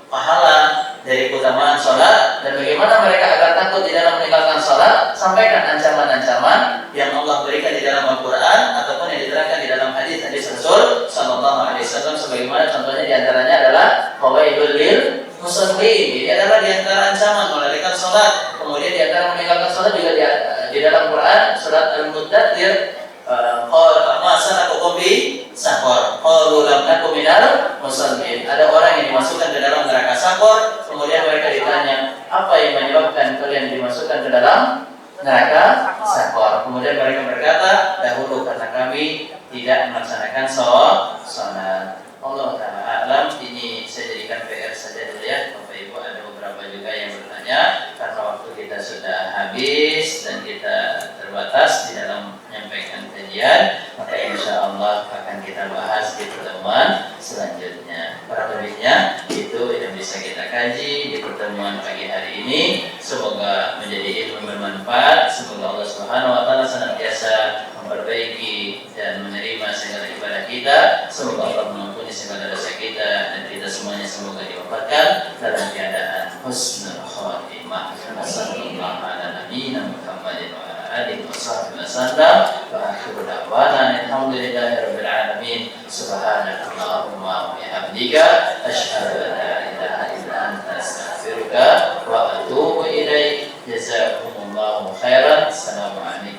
pahala dari keutamaan sholat, dan bagaimana mereka agar takut di dalam meninggalkan sholat. Sampaikan ancaman-ancaman yang Allah berikan di dalam Al-Quran ataupun yang diterangkan di dalam hadis-hadis Rasul Sallallahu Alaihi Wasallam. Sebagaimana contohnya diantaranya adalah fawaidul lil musallin. Ini adalah diantara ancaman melalaikan sholat. Kemudian diantara meninggalkan sholat juga di dalam Quran surat Al-Muddathir. Ada orang yang dimasukkan ke dalam neraka Saqar. Kemudian mereka ditanya, apa yang menyebabkan kalian dimasukkan ke dalam neraka Saqar? Kemudian mereka berkata, dahulu karena kami tidak melaksanakan sholat. Allah Ta'ala alam. Ini saya jadikan PR saja dulu ya Bapak Ibu. Ada beberapa juga yang bertanya, karena waktu kita sudah habis dan kita terbatas di dalam menyampaikan kajian, maka insya Allah akan kita bahas di pertemuan selanjutnya. Para lebihnya itu yang bisa kita kaji di pertemuan pagi hari ini. Semoga menjadi ilmu bermanfaat. Semoga Allah Subhanahu Wa Taala senantiasa memperbaiki dan menerima segala ibadah kita. Semoga Allah mengampuni segala dosa kita, dan kita semuanya semoga diwafatkan dalam keadaan husnul khatimah. Sallallahu ala nabiyina Muhammadin wa ala alihi washabbihi wasallam. Wa akhiru da'wana alhamdulillahirabbil alamin. Subhanakallahumma wa bihamdika asyhadu an la ilaha illa anta astaghfiruka wa atubu ilaik. Jazakumullahu khairan. Assalamualaikum